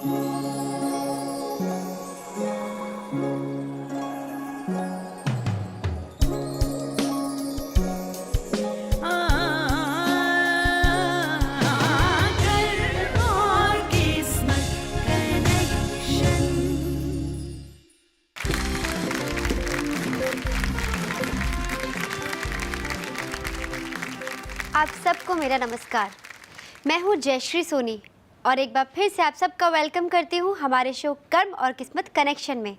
आप सबको मेरा नमस्कार। मैं हूँ जयश्री सोनी और एक बार फिर से आप सबका वेलकम करती हूँ हमारे शो कर्म और किस्मत कनेक्शन में।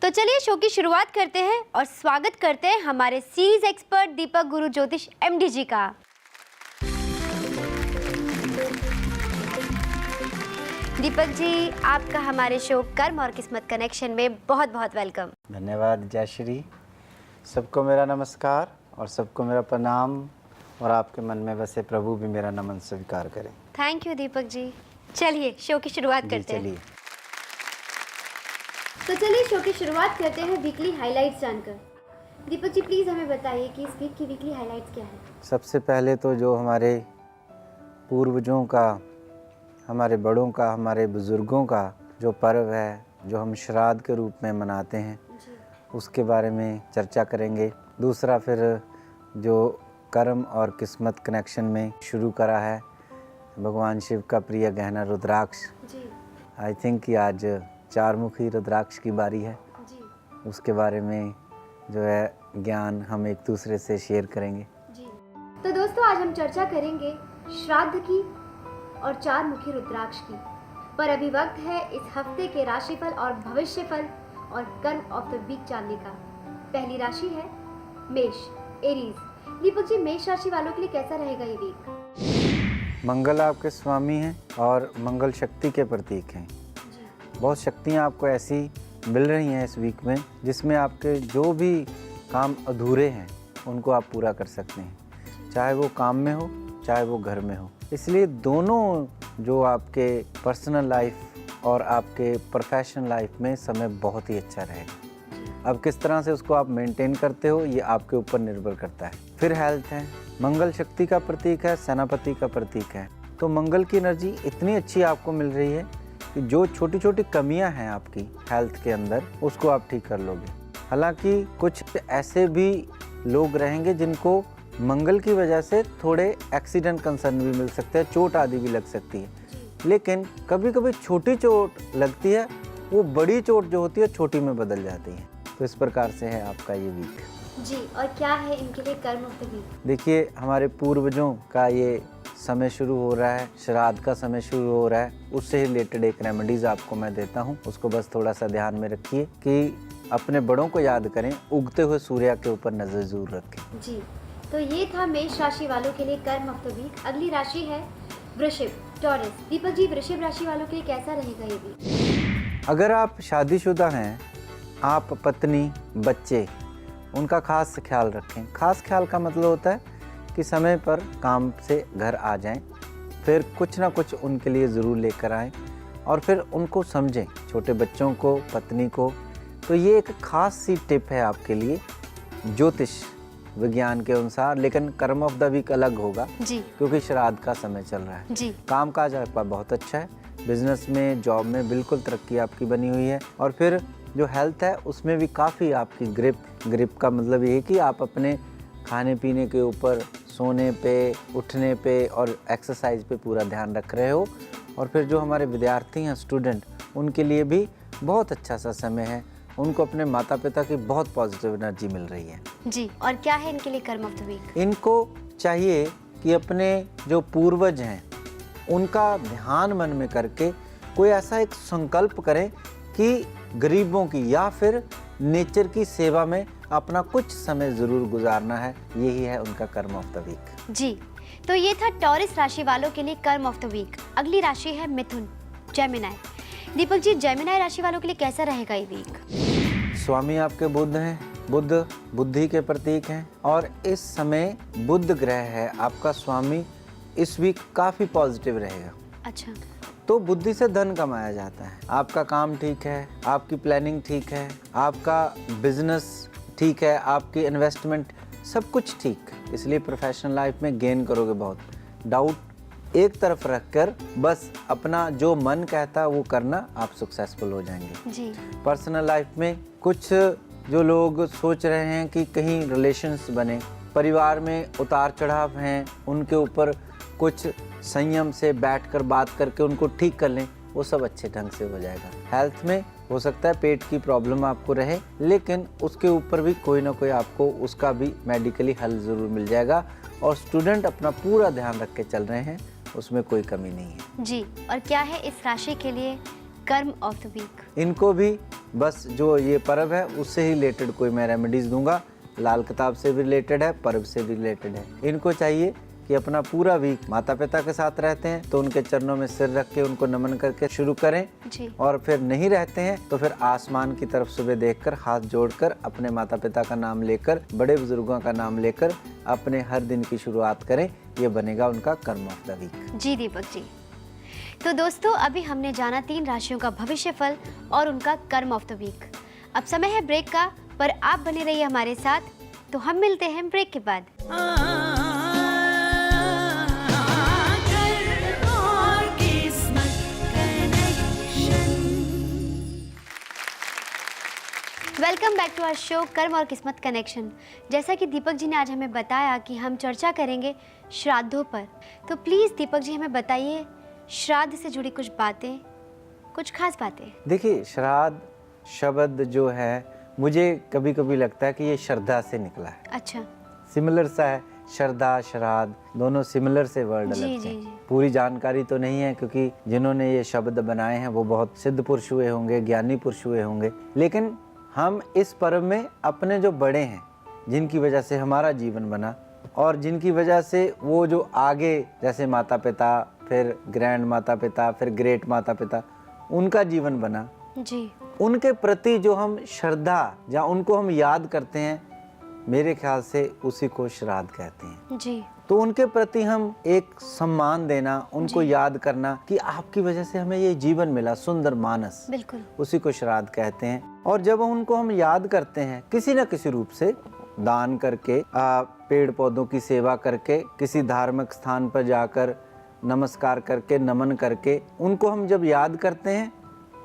तो चलिए शो की शुरुआत करते हैं और स्वागत करते हैं हमारे सीरीज एक्सपर्ट दीपक गुरु ज्योतिष एमडी जी का। दीपक जी, आपका हमारे शो कर्म और किस्मत कनेक्शन में बहुत बहुत वेलकम। धन्यवाद जयश्री। सबको मेरा नमस्कार और सबको मेरा प्रणाम और आपके मन में बसे प्रभु भी मेरा नमन स्वीकार करें। Thank you Deepak ji. चलिए शो की शुरुआत करते हैं। तो चलिए शो की शुरुआत करते हैं वीकली हाइलाइट्स जानकर। दीपक जी प्लीज़ हमें बताइए कि इस वीक की वीकली हाइलाइट्स क्या है। सबसे पहले तो जो हमारे पूर्वजों का, हमारे बड़ों का, हमारे बुज़ुर्गों का जो पर्व है, जो हम श्राद्ध के रूप में मनाते हैं, उसके बारे में चर्चा करेंगे। दूसरा फिर जो कर्म और किस्मत कनेक्शन में शुरू करा है भगवान शिव का प्रिय गहना रुद्राक्ष। आई थिंक कि आज 4 मुखी रुद्राक्ष की बारी है जी। उसके बारे में जो है ज्ञान हम एक दूसरे से शेयर करेंगे जी। तो दोस्तों आज हम चर्चा करेंगे श्राद्ध की और 4 मुखी रुद्राक्ष की। पर अभी वक्त है इस हफ्ते के राशिफल और भविष्यफल और कर्म ऑफ द वीक जानने का। पहली राशि है मेष, एरीज। दीपक जी, मेष राशि वालों के लिए कैसा रहेगा ये वीक? मंगल आपके स्वामी हैं और मंगल शक्ति के प्रतीक हैं। बहुत शक्तियाँ आपको ऐसी मिल रही हैं इस वीक में जिसमें आपके जो भी काम अधूरे हैं उनको आप पूरा कर सकते हैं, चाहे वो काम में हो चाहे वो घर में हो। इसलिए दोनों जो आपके पर्सनल लाइफ और आपके प्रोफेशनल लाइफ में समय बहुत ही अच्छा रहेगा। अब किस तरह से उसको आप मेंटेन करते हो ये आपके ऊपर निर्भर करता है। फिर हेल्थ है, मंगल शक्ति का प्रतीक है, सेनापति का प्रतीक है। तो मंगल की एनर्जी इतनी अच्छी आपको मिल रही है कि जो छोटी छोटी कमियां हैं आपकी हेल्थ के अंदर उसको आप ठीक कर लोगे। हालांकि कुछ ऐसे भी लोग रहेंगे जिनको मंगल की वजह से थोड़े एक्सीडेंट कंसर्न भी मिल सकते हैं, चोट आदि भी लग सकती है। लेकिन कभी कभी छोटी चोट लगती है, वो बड़ी चोट जो होती है छोटी में बदल जाती है। तो इस प्रकार से है आपका ये वीक जी। और क्या है इनके लिए कर्म ऑफ द वीक? देखिए, हमारे पूर्वजों का ये समय शुरू हो रहा है, श्राद्ध का समय शुरू हो रहा है। उससे रिलेटेड एक रेमेडीज आपको मैं देता हूँ, उसको बस थोड़ा सा ध्यान में रखिए कि अपने बड़ों को याद करें, उगते हुए सूर्य के ऊपर नजर जरूर रखें जी। तो ये था मेष राशि वालों के लिए कर्म ऑफ द वीक। अगली राशि है वृषभ, टॉरस। दीपक जी, वृषभ राशि वालों के लिए कैसा रहेगा ये वीक? अगर आप शादीशुदा हैं, आप पत्नी, बच्चे, उनका खास ख्याल रखें। खास ख्याल का मतलब होता है कि समय पर काम से घर आ जाएं, फिर कुछ ना कुछ उनके लिए ज़रूर लेकर आएं और फिर उनको समझें, छोटे बच्चों को, पत्नी को। तो ये एक खास सी टिप है आपके लिए ज्योतिष विज्ञान के अनुसार। लेकिन कर्म ऑफ द वीक अलग होगा जी, क्योंकि श्राद्ध का समय चल रहा है जी। काम काज आपका बहुत अच्छा है, बिजनेस में, जॉब में बिल्कुल तरक्की आपकी बनी हुई है। और फिर जो हेल्थ है उसमें भी काफ़ी आपकी ग्रिप का मतलब ये है कि आप अपने खाने पीने के ऊपर, सोने पे, उठने पे और एक्सरसाइज पे पूरा ध्यान रख रहे हो। और फिर जो हमारे विद्यार्थी हैं, स्टूडेंट, उनके लिए भी बहुत अच्छा सा समय है। उनको अपने माता पिता की बहुत पॉजिटिव एनर्जी मिल रही है जी। और क्या है इनके लिए कर्म ऑफ द वीक? इनको चाहिए कि अपने जो पूर्वज हैं उनका ध्यान मन में करके कोई ऐसा एक संकल्प करें कि गरीबों की या फिर नेचर की सेवा में अपना कुछ समय ज़रूर गुजारना है। यही है उनका कर्म ऑफ द वीक जी। तो ये था टॉरस राशि वालों के लिए कर्म ऑफ द वीक। अगली राशि है मिथुन, जेमिनाई। दीपक जी, जेमिनाई राशि वालों के लिए कैसा रहेगा ये वीक? स्वामी आपके बुध हैं, बुध बुद्धि के प्रतीक हैं और इस समय बुध ग्रह है आपका स्वामी। इस वीक काफ़ी पॉजिटिव रहेगा। अच्छा। तो बुद्धि से धन कमाया जाता है, आपका काम ठीक है, आपकी प्लानिंग ठीक है, आपका बिजनेस ठीक है, आपकी इन्वेस्टमेंट, सब कुछ ठीक। इसलिए प्रोफेशनल लाइफ में गेन करोगे बहुत। डाउट एक तरफ रखकर बस अपना जो मन कहता वो करना, आप सक्सेसफुल हो जाएंगे। जी। पर्सनल लाइफ में कुछ जो लोग सोच रहे हैं कि कहीं रिलेशंस बने, परिवार में उतार चढ़ाव हैं, उनके ऊपर कुछ संयम से बैठकर बात करके उनको ठीक कर लें, वो सब अच्छे ढंग से हो जाएगा। हेल्थ में हो सकता है पेट की प्रॉब्लम आपको रहे, लेकिन उसके ऊपर भी कोई ना कोई आपको उसका भी मेडिकली हल ज़रूर मिल जाएगा। और स्टूडेंट अपना पूरा ध्यान रख के चल रहे हैं, उसमें कोई कमी नहीं है। जी। और क्या है इस राशि के लिए कर्म ऑफ द वीक? इनको भी बस जो ये पर्व है उससे ही रिलेटेड कोई मैं रेमेडीज दूंगा। लाल किताब से भी रिलेटेड है, पर्व से भी रिलेटेड है। इनको चाहिए कि अपना पूरा वीक माता पिता के साथ रहते हैं तो उनके चरणों में सिर रख के उनको नमन करके शुरू करें जी। और फिर नहीं रहते हैं तो फिर आसमान की तरफ सुबह देखकर हाथ जोड़कर अपने माता पिता का नाम लेकर, बड़े बुजुर्गों का नाम लेकर अपने हर दिन की शुरुआत करें। ये बनेगा उनका कर्म ऑफ द वीक। जी दीपक जी। तो दोस्तों, अभी हमने जाना 3 राशियों का भविष्य फल और उनका कर्म ऑफ द वीक। अब समय है ब्रेक का, पर आप बने रहिए हमारे साथ। तो हम मिलते हैं ब्रेक के बाद। Welcome back to our show कर्म और किस्मत कनेक्शन। जैसा कि दीपक जी ने आज हमें बताया कि हम चर्चा करेंगे श्राद्धों पर, तो प्लीज़ दीपक जी हमें बताइए श्राद्ध से जुड़ी कुछ बातें, कुछ खास बातें। देखिए, श्राद्ध शब्द जो है मुझे कभी कभी लगता है कि ये श्रद्धा से निकला है। अच्छा। सिमिलर सा है, श्रद्धा श्राद्ध दोनों सिमिलर से वर्ड जी, लगते जी, हैं। जी। पूरी जानकारी तो नहीं है क्योंकि जिन्होंने ये शब्द बनाए हैं वो बहुत सिद्ध पुरुष हुए होंगे, ज्ञानी पुरुष हुए होंगे। लेकिन हम इस पर्व में अपने जो बड़े हैं, जिनकी वजह से हमारा जीवन बना और जिनकी वजह से वो जो आगे जैसे माता पिता, फिर ग्रैंड माता पिता, फिर ग्रेट माता पिता, उनका जीवन बना, जी। उनके प्रति जो हम श्रद्धा या उनको हम याद करते हैं, मेरे ख्याल से उसी को श्राद्ध कहते हैं। जी। तो उनके प्रति हम एक सम्मान देना, उनको याद करना कि आपकी वजह से हमें ये जीवन मिला, सुंदर मानस, बिल्कुल। उसी को श्राद्ध कहते हैं। और जब उनको हम याद करते हैं किसी न किसी रूप से, दान करके, पेड़ पौधों की सेवा करके, किसी धार्मिक स्थान पर जाकर नमस्कार करके, नमन करके, उनको हम जब याद करते हैं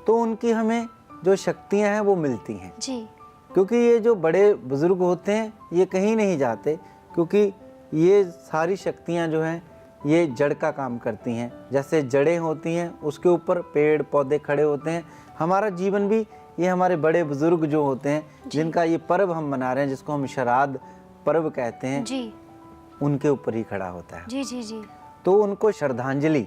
तो उनकी हमें जो शक्तियां हैं वो मिलती हैं। जी। क्योंकि ये जो बड़े बुजुर्ग होते हैं ये कहीं नहीं जाते, क्योंकि ये सारी शक्तियां जो हैं ये जड़ का काम करती हैं। जैसे जड़ें होती हैं उसके ऊपर पेड़ पौधे खड़े होते हैं। हमारा जीवन भी ये हमारे बड़े बुजुर्ग जो होते हैं, जिनका ये पर्व हम मना रहे हैं, जिसको हम श्राद्ध पर्व कहते हैं, जी। उनके ऊपर ही खड़ा होता है। जी जी जी। तो उनको श्रद्धांजलि,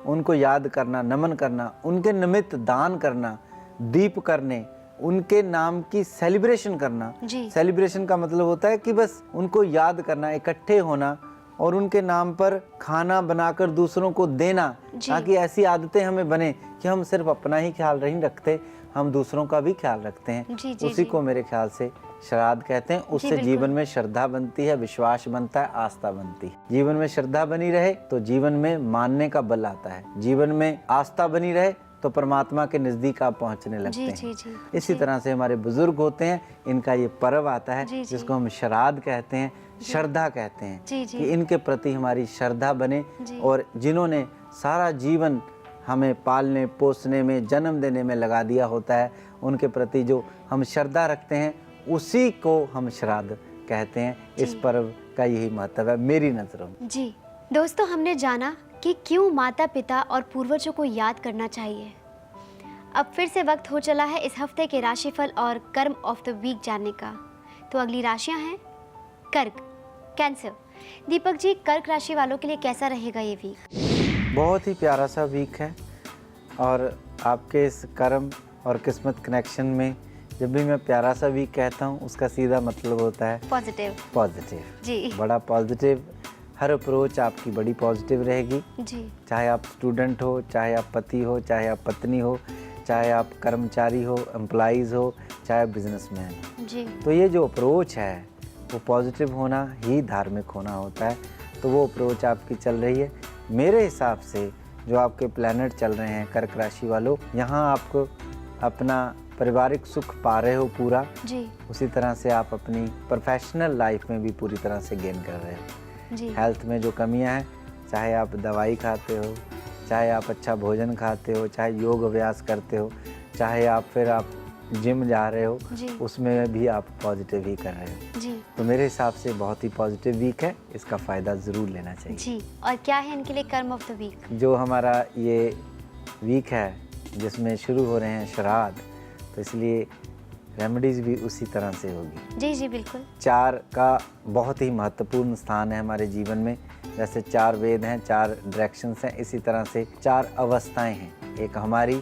उनको याद करना, नमन करना, उनके निमित्त दान करना, दीप करने, उनके नाम की सेलिब्रेशन करना। जी। सेलिब्रेशन का मतलब होता है कि बस उनको याद करना, इकट्ठे होना और उनके नाम पर खाना बनाकर दूसरों को देना, ताकि ऐसी आदतें हमें बने कि हम सिर्फ अपना ही ख्याल नहीं रखते, हम दूसरों का भी ख्याल रखते हैं। जी, जी, उसी जी। को मेरे ख्याल से श्राद्ध कहते हैं। उससे जीवन में श्रद्धा बनती है, विश्वास बनता है, आस्था बनती है। जीवन में श्रद्धा बनी रहे तो जीवन में मानने का बल आता है। जीवन में आस्था बनी रहे तो परमात्मा के नजदीक आप पहुंचने लगते जी, हैं। जी, जी, इसी तरह से हमारे बुजुर्ग होते हैं, इनका ये पर्व आता है, जी, जी। जिसको हम श्राद्ध कहते हैं, श्रद्धा कहते हैं, जी, जी। कि इनके प्रति हमारी श्रद्धा बने जी। और जिन्होंने सारा जीवन हमें पालने पोसने में, जन्म देने में लगा दिया होता है, उनके प्रति जो हम श्रद्धा रखते हैं उसी को हम श्राद्ध कहते हैं। इस पर्व का यही महत्व है मेरी नज़रों में। जी दोस्तों, हमने जाना कि क्यों माता पिता और पूर्वजों को याद करना चाहिए। अब फिर से वक्त हो चला है इस हफ्ते के राशिफल और कर्म ऑफ द वीक जानने का। तो अगली राशियां हैं कर्क, कैंसर। दीपक जी, कर्क राशि वालों के लिए कैसा रहेगा ये वीक? बहुत ही प्यारा सा वीक है और आपके इस कर्म और किस्मत कनेक्शन में जब भी मैं प्यारा सा वीक कहता हूँ उसका सीधा मतलब होता है पॉजिटिव। पॉजिटिव जी। बड़ा पॉजिटिव। हर अप्रोच आपकी बड़ी पॉजिटिव रहेगी। जी। चाहे आप स्टूडेंट हो, चाहे आप पति हो, चाहे आप पत्नी हो, चाहे आप कर्मचारी हो, एम्प्लॉइज़ हो, चाहे बिजनेसमैन हो। जी। तो ये जो अप्रोच है वो पॉजिटिव होना ही धार्मिक होना होता है। तो वो अप्रोच आपकी चल रही है। मेरे हिसाब से जो आपके प्लैनेट चल रहे हैं कर्क राशि वालों, यहाँ आपको अपना पारिवारिक सुख पा रहे हो पूरा। जी। उसी तरह से आप अपनी प्रोफेशनल लाइफ में भी पूरी तरह से गेन कर रहे हो। जी। हेल्थ में जो कमियां हैं चाहे आप दवाई खाते हो, चाहे आप अच्छा भोजन खाते हो, चाहे योग अभ्यास करते हो, चाहे आप जिम जा रहे हो, जी उसमें भी आप पॉजिटिव ही कर रहे हो। जी तो मेरे हिसाब से बहुत ही पॉजिटिव वीक है, इसका फ़ायदा ज़रूर लेना चाहिए। जी। और क्या है इनके लिए कर्म ऑफ द वीक? जो हमारा ये वीक है जिसमें शुरू हो रहे हैं श्राद्ध, तो इसलिए रेमेडीज़ भी उसी तरह से होगी। जी जी बिल्कुल। 4 का बहुत ही महत्वपूर्ण स्थान है हमारे जीवन में। जैसे 4 वेद हैं, 4 डायरेक्शंस हैं, इसी तरह से 4 अवस्थाएं हैं। एक हमारी,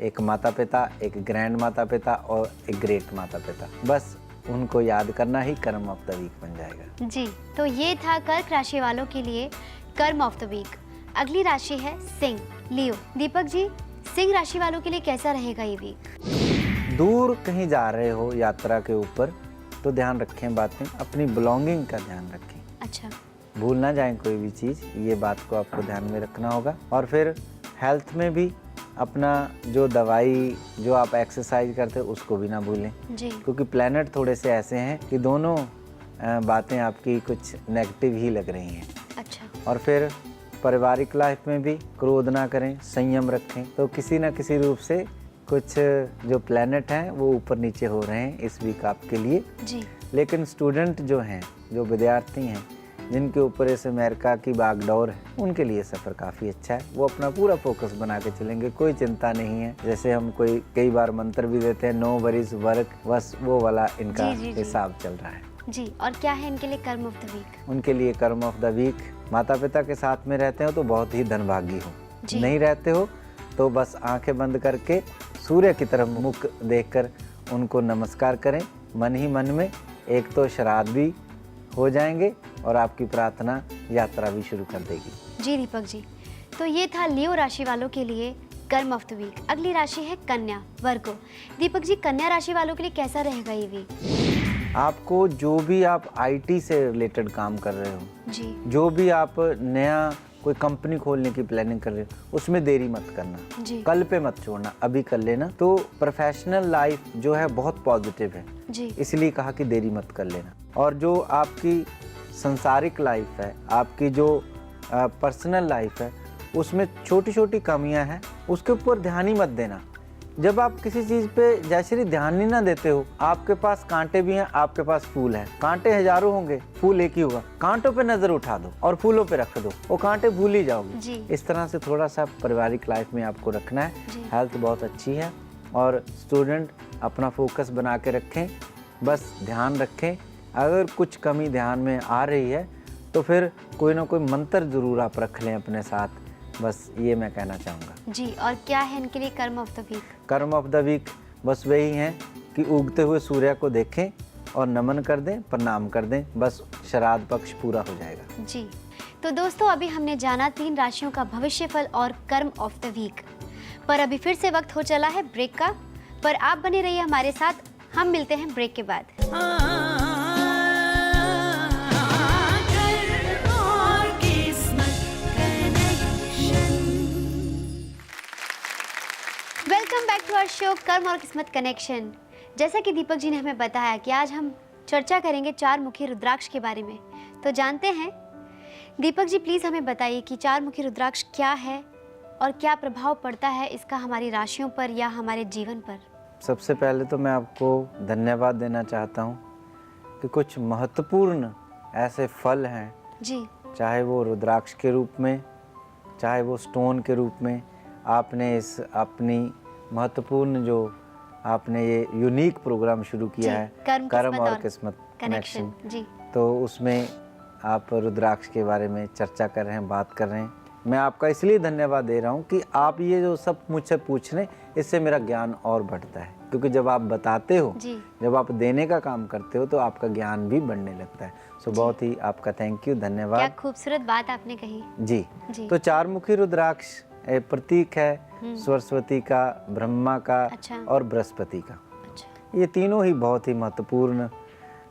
एक माता पिता, एक ग्रैंड माता पिता और एक ग्रेट माता पिता। बस उनको याद करना ही कर्म ऑफ द वीक बन जाएगा। जी, तो ये था कर्क राशि वालों के लिए कर्म ऑफ द वीक। अगली राशि है सिंह, लियो। दीपक जी, सिंह राशि वालों के लिए कैसा रहेगा ये वीक? दूर कहीं जा रहे हो यात्रा के ऊपर तो ध्यान रखें बातें, अपनी बिलोंगिंग का ध्यान रखें। अच्छा। भूल ना जाएं कोई भी चीज़, ये बात को आपको ध्यान में रखना होगा। और फिर हेल्थ में भी अपना जो दवाई, जो आप एक्सरसाइज करते हो उसको भी ना भूलें, जी क्योंकि प्लैनेट थोड़े से ऐसे हैं कि दोनों बातें आपकी कुछ नेगेटिव ही लग रही हैं। अच्छा। और फिर पारिवारिक लाइफ में भी क्रोध ना करें, संयम रखें। तो किसी ना किसी रूप से कुछ जो प्लैनेट हैं वो ऊपर नीचे हो रहे हैं इस वीक आपके लिए। जी लेकिन स्टूडेंट जो हैं, जो विद्यार्थी हैं, जिनके ऊपर इस अमेरिका की बागडोर है, उनके लिए सफ़र काफ़ी अच्छा है। वो अपना पूरा फोकस बना के चलेंगे, कोई चिंता नहीं है। जैसे हम कई बार मंत्र भी देते हैं, नो वरीज वर्क, बस वो वाला इनका हिसाब चल रहा है। जी, और क्या है इनके लिए कर्म ऑफ द वीक? उनके लिए कर्म ऑफ द वीक, माता पिता के साथ में रहते हो तो बहुत ही धनभागी हो, नहीं रहते हो तो बस आंखें बंद करके सूर्य की तरफ मुख देखकर उनको नमस्कार करें मन ही मन में। एक तो श्राद्ध भी हो जाएंगे और आपकी प्रार्थना यात्रा भी शुरू कर देगी। जी दीपक जी, तो ये था लियो राशि वालों के लिए कर्म ऑफ द वीक। अगली राशि है कन्या, वर्गो। दीपक जी, कन्या राशि वालों के लिए कैसा रहेगा ये वीक? आपको जो भी आप आईटी से रिलेटेड काम कर रहे हो, जी, जो भी आप नया कोई कंपनी खोलने की प्लानिंग कर रहे हो, उसमें देरी मत करना, जी, कल पे मत छोड़ना, अभी कर लेना। तो प्रोफेशनल लाइफ जो है बहुत पॉजिटिव है, जी, इसलिए कहा कि देरी मत कर लेना। और जो आपकी संसारिक लाइफ है, आपकी जो पर्सनल लाइफ है, उसमें छोटी छोटी कमियां हैं, उसके ऊपर ध्यान ही मत देना। जब आप किसी चीज़ पे जैसे ही ध्यान ही ना देते हो, आपके पास कांटे भी हैं, आपके पास फूल हैं। कांटे हजारों होंगे, फूल एक ही होगा। कांटों पे नज़र उठा दो और फूलों पे रख दो, वो कांटे भूल ही जाओगे। इस तरह से थोड़ा सा पारिवारिक लाइफ में आपको रखना है। हेल्थ बहुत अच्छी है और स्टूडेंट अपना फोकस बना के रखें, बस ध्यान रखें। अगर कुछ कमी ध्यान में आ रही है तो फिर कोई ना कोई मंत्र ज़रूर आप रख लें अपने साथ, बस ये मैं कहना चाहूँगा। जी, और क्या है इनके लिए कर्म ऑफ द वीक? कर्म ऑफ द वीक बस वही है कि उगते हुए सूर्य को देखें और नमन कर दें, प्रणाम कर दें, बस श्राद्ध पक्ष पूरा हो जाएगा। जी, तो दोस्तों अभी हमने जाना 3 राशियों का भविष्यफल और कर्म ऑफ द वीक, पर अभी फिर से वक्त हो चला है ब्रेक का। पर आप बने रहिए हमारे साथ, हम मिलते हैं ब्रेक के बाद। Welcome back to our show कर्म और किस्मत कनेक्शन। जैसा कि दीपक जी ने हमें बताया कि आज हम चर्चा करेंगे 4 मुखी रुद्राक्ष के बारे में, तो जानते हैं दीपक जी, प्लीज़ हमें बताइए कि 4 मुखी रुद्राक्ष क्या है और क्या प्रभाव पड़ता है इसका हमारी राशियों पर या हमारे जीवन पर। सबसे पहले तो मैं आपको धन्यवाद देना चाहता हूँ कि कुछ महत्वपूर्ण ऐसे फल हैं जी, चाहे वो रुद्राक्ष के रूप में, चाहे वो स्टोन के रूप में, आपने इस अपनी महत्वपूर्ण जो आपने ये यूनिक प्रोग्राम शुरू किया है कर्म और किस्मत कनेक्शन जी, तो उसमें आप रुद्राक्ष के बारे में चर्चा कर रहे हैं, बात कर रहे हैं। मैं आपका इसलिए धन्यवाद दे रहा हूँ कि आप ये जो सब मुझसे पूछ रहे हैं, इससे मेरा ज्ञान और बढ़ता है, क्योंकि जब आप बताते हो, जब आप देने का काम करते हो तो आपका ज्ञान भी बढ़ने लगता है। सो बहुत ही आपका थैंक यू, धन्यवाद। क्या खूबसूरत बात आपने कही। जी। तो 4 मुखी रुद्राक्ष प्रतीक है सरस्वती का, ब्रह्मा का और बृहस्पति का। ये तीनों ही बहुत ही महत्वपूर्ण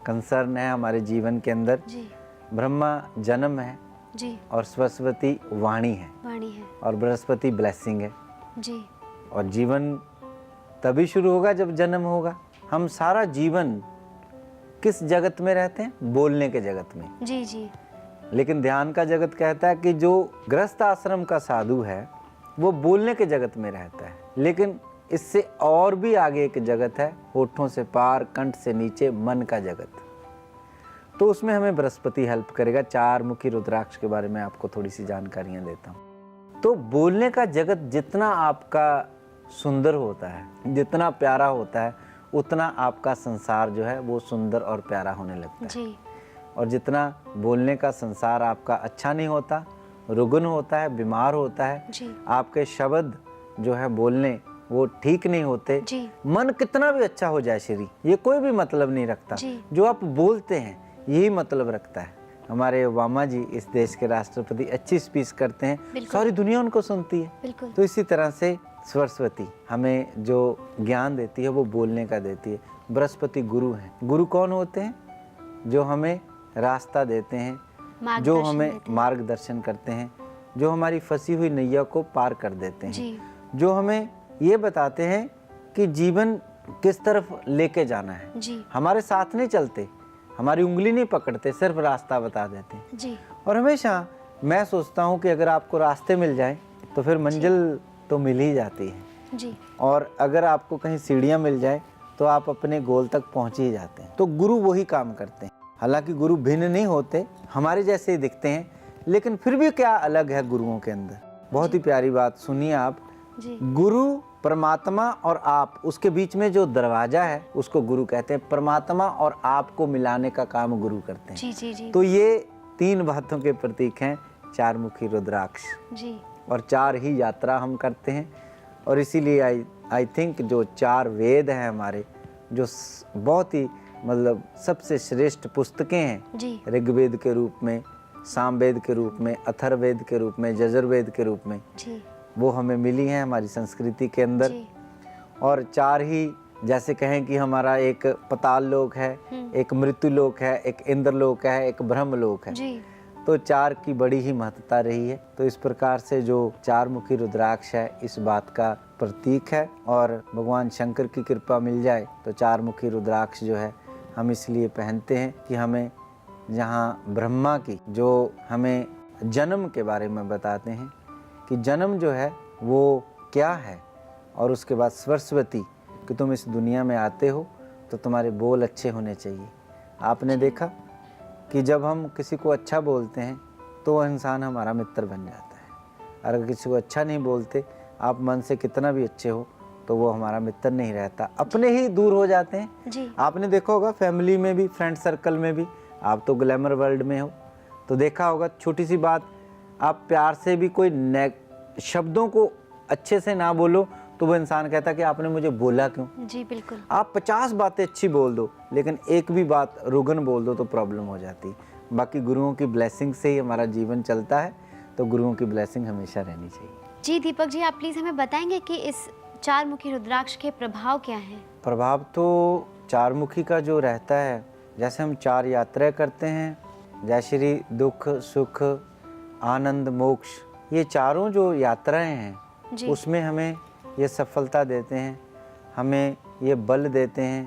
कंसर्न है हमारे जीवन के अंदर। ब्रह्मा जन्म है जी, और सरस्वती वाणी है और बृहस्पति ब्लेसिंग है जी। और जीवन तभी शुरू होगा जब जन्म होगा। हम सारा जीवन किस जगत में रहते हैं? बोलने के जगत में। जी जी। लेकिन ध्यान का जगत कहता है कि जो गृहस्थ आश्रम का साधु है वो बोलने के जगत में रहता है, लेकिन इससे और भी आगे एक जगत है, होठों से पार, कंठ से नीचे, मन का जगत। तो उसमें हमें बृहस्पति हेल्प करेगा। 4 मुखी रुद्राक्ष के बारे में आपको थोड़ी सी जानकारियां देता हूँ। तो बोलने का जगत जितना आपका सुंदर होता है, जितना प्यारा होता है, उतना आपका संसार जो है वो सुंदर और प्यारा होने लगता है जी। और जितना बोलने का संसार आपका अच्छा नहीं होता, रुग्ण होता है, बीमार होता है जी। आपके शब्द जो है बोलने वो ठीक नहीं होते जी। मन कितना भी अच्छा हो जाए श्री, ये कोई भी मतलब नहीं रखता। जी। जो आप बोलते हैं यही मतलब रखता है। हमारे ओबामा जी इस देश के राष्ट्रपति अच्छी स्पीच करते हैं, सारी दुनिया उनको सुनती है। बिल्कुल। तो इसी तरह से सरस्वती हमें जो ज्ञान देती है वो बोलने का देती है। बृहस्पति गुरु हैं। गुरु कौन होते हैं? जो हमें रास्ता देते हैं, जो हमें मार्गदर्शन करते हैं, जो हमारी फंसी हुई नैया को पार कर देते हैं जी। जो हमें ये बताते हैं कि जीवन किस तरफ लेके जाना है जी। हमारे साथ नहीं चलते, हमारी उंगली नहीं पकड़ते, सिर्फ रास्ता बता देते हैं जी। और हमेशा मैं सोचता हूँ कि अगर आपको रास्ते मिल जाए तो फिर मंजिल तो मिल ही जाती है जी। और अगर आपको कहीं सीढ़ियाँ मिल जाए तो आप अपने गोल तक पहुँच ही जाते हैं। तो गुरु वही काम करते हैं। हालांकि गुरु भिन्न नहीं होते, हमारे जैसे ही दिखते हैं, लेकिन फिर भी क्या अलग है गुरुओं के अंदर। बहुत ही प्यारी बात सुनिए आप जी। गुरु परमात्मा और आप, उसके बीच में जो दरवाजा है उसको गुरु कहते हैं। परमात्मा और आप को मिलाने का काम गुरु करते हैं। जी जी जी। तो ये 3 बातों के प्रतीक हैं 4 मुखी रुद्राक्ष जी। और 4 ही यात्रा हम करते हैं। और इसीलिए आई थिंक जो 4 वेद हैं हमारे, जो बहुत ही मतलब सबसे श्रेष्ठ पुस्तकें हैं जी। ऋग्वेद के रूप में, सामवेद के रूप में, अथर्ववेद के रूप में, यजुर्वेद के रूप में, जी। वो हमें मिली हैं हमारी संस्कृति के अंदर। जी। और 4 ही, जैसे कहें कि हमारा एक पताल लोक है, एक मृत्यु लोक है, एक इंद्र लोक है, एक ब्रह्म लोक है। जी। तो 4 की बड़ी ही महत्ता रही है। तो इस प्रकार से जो 4 मुखी रुद्राक्ष है इस बात का प्रतीक है और भगवान शंकर की कृपा मिल जाए तो 4 मुखी रुद्राक्ष जो है हम इसलिए पहनते हैं कि हमें जहाँ ब्रह्मा की जो हमें जन्म के बारे में बताते हैं कि जन्म जो है वो क्या है, और उसके बाद सरस्वती कि तुम इस दुनिया में आते हो तो तुम्हारे बोल अच्छे होने चाहिए। आपने देखा कि जब हम किसी को अच्छा बोलते हैं तो वह इंसान हमारा मित्र बन जाता है। अगर किसी को अच्छा नहीं बोलते, आप मन से कितना भी अच्छे हो तो वो हमारा मित्र नहीं रहता, अपने ही दूर हो जाते हैं। जी। आपने देखा होगा फैमिली में भी, फ्रेंड सर्कल में भी, आप तो ग्लैमर वर्ल्ड में हो तो देखा होगा छोटी सी बात, आप प्यार से भी कोई शब्दों को अच्छे से ना बोलो तो वो इंसान कहता कि आपने मुझे बोला क्यों। जी बिल्कुल। आप 50 बातें अच्छी बोल दो लेकिन एक भी बात रुगन बोल दो तो प्रॉब्लम हो जाती है। बाकी गुरुओं की ब्लेसिंग से ही हमारा जीवन चलता है, तो गुरुओं की ब्लेसिंग हमेशा रहनी चाहिए। जी दीपक जी, आप प्लीज़ हमें बताएंगे कि इस 4 मुखी रुद्राक्ष के प्रभाव क्या हैं? प्रभाव तो 4 मुखी का जो रहता है, जैसे हम 4 यात्राएं करते हैं, जय श्री, दुख, सुख, आनंद, मोक्ष, ये चारों जो यात्राएं हैं जी। उसमें हमें ये सफलता देते हैं, हमें ये बल देते हैं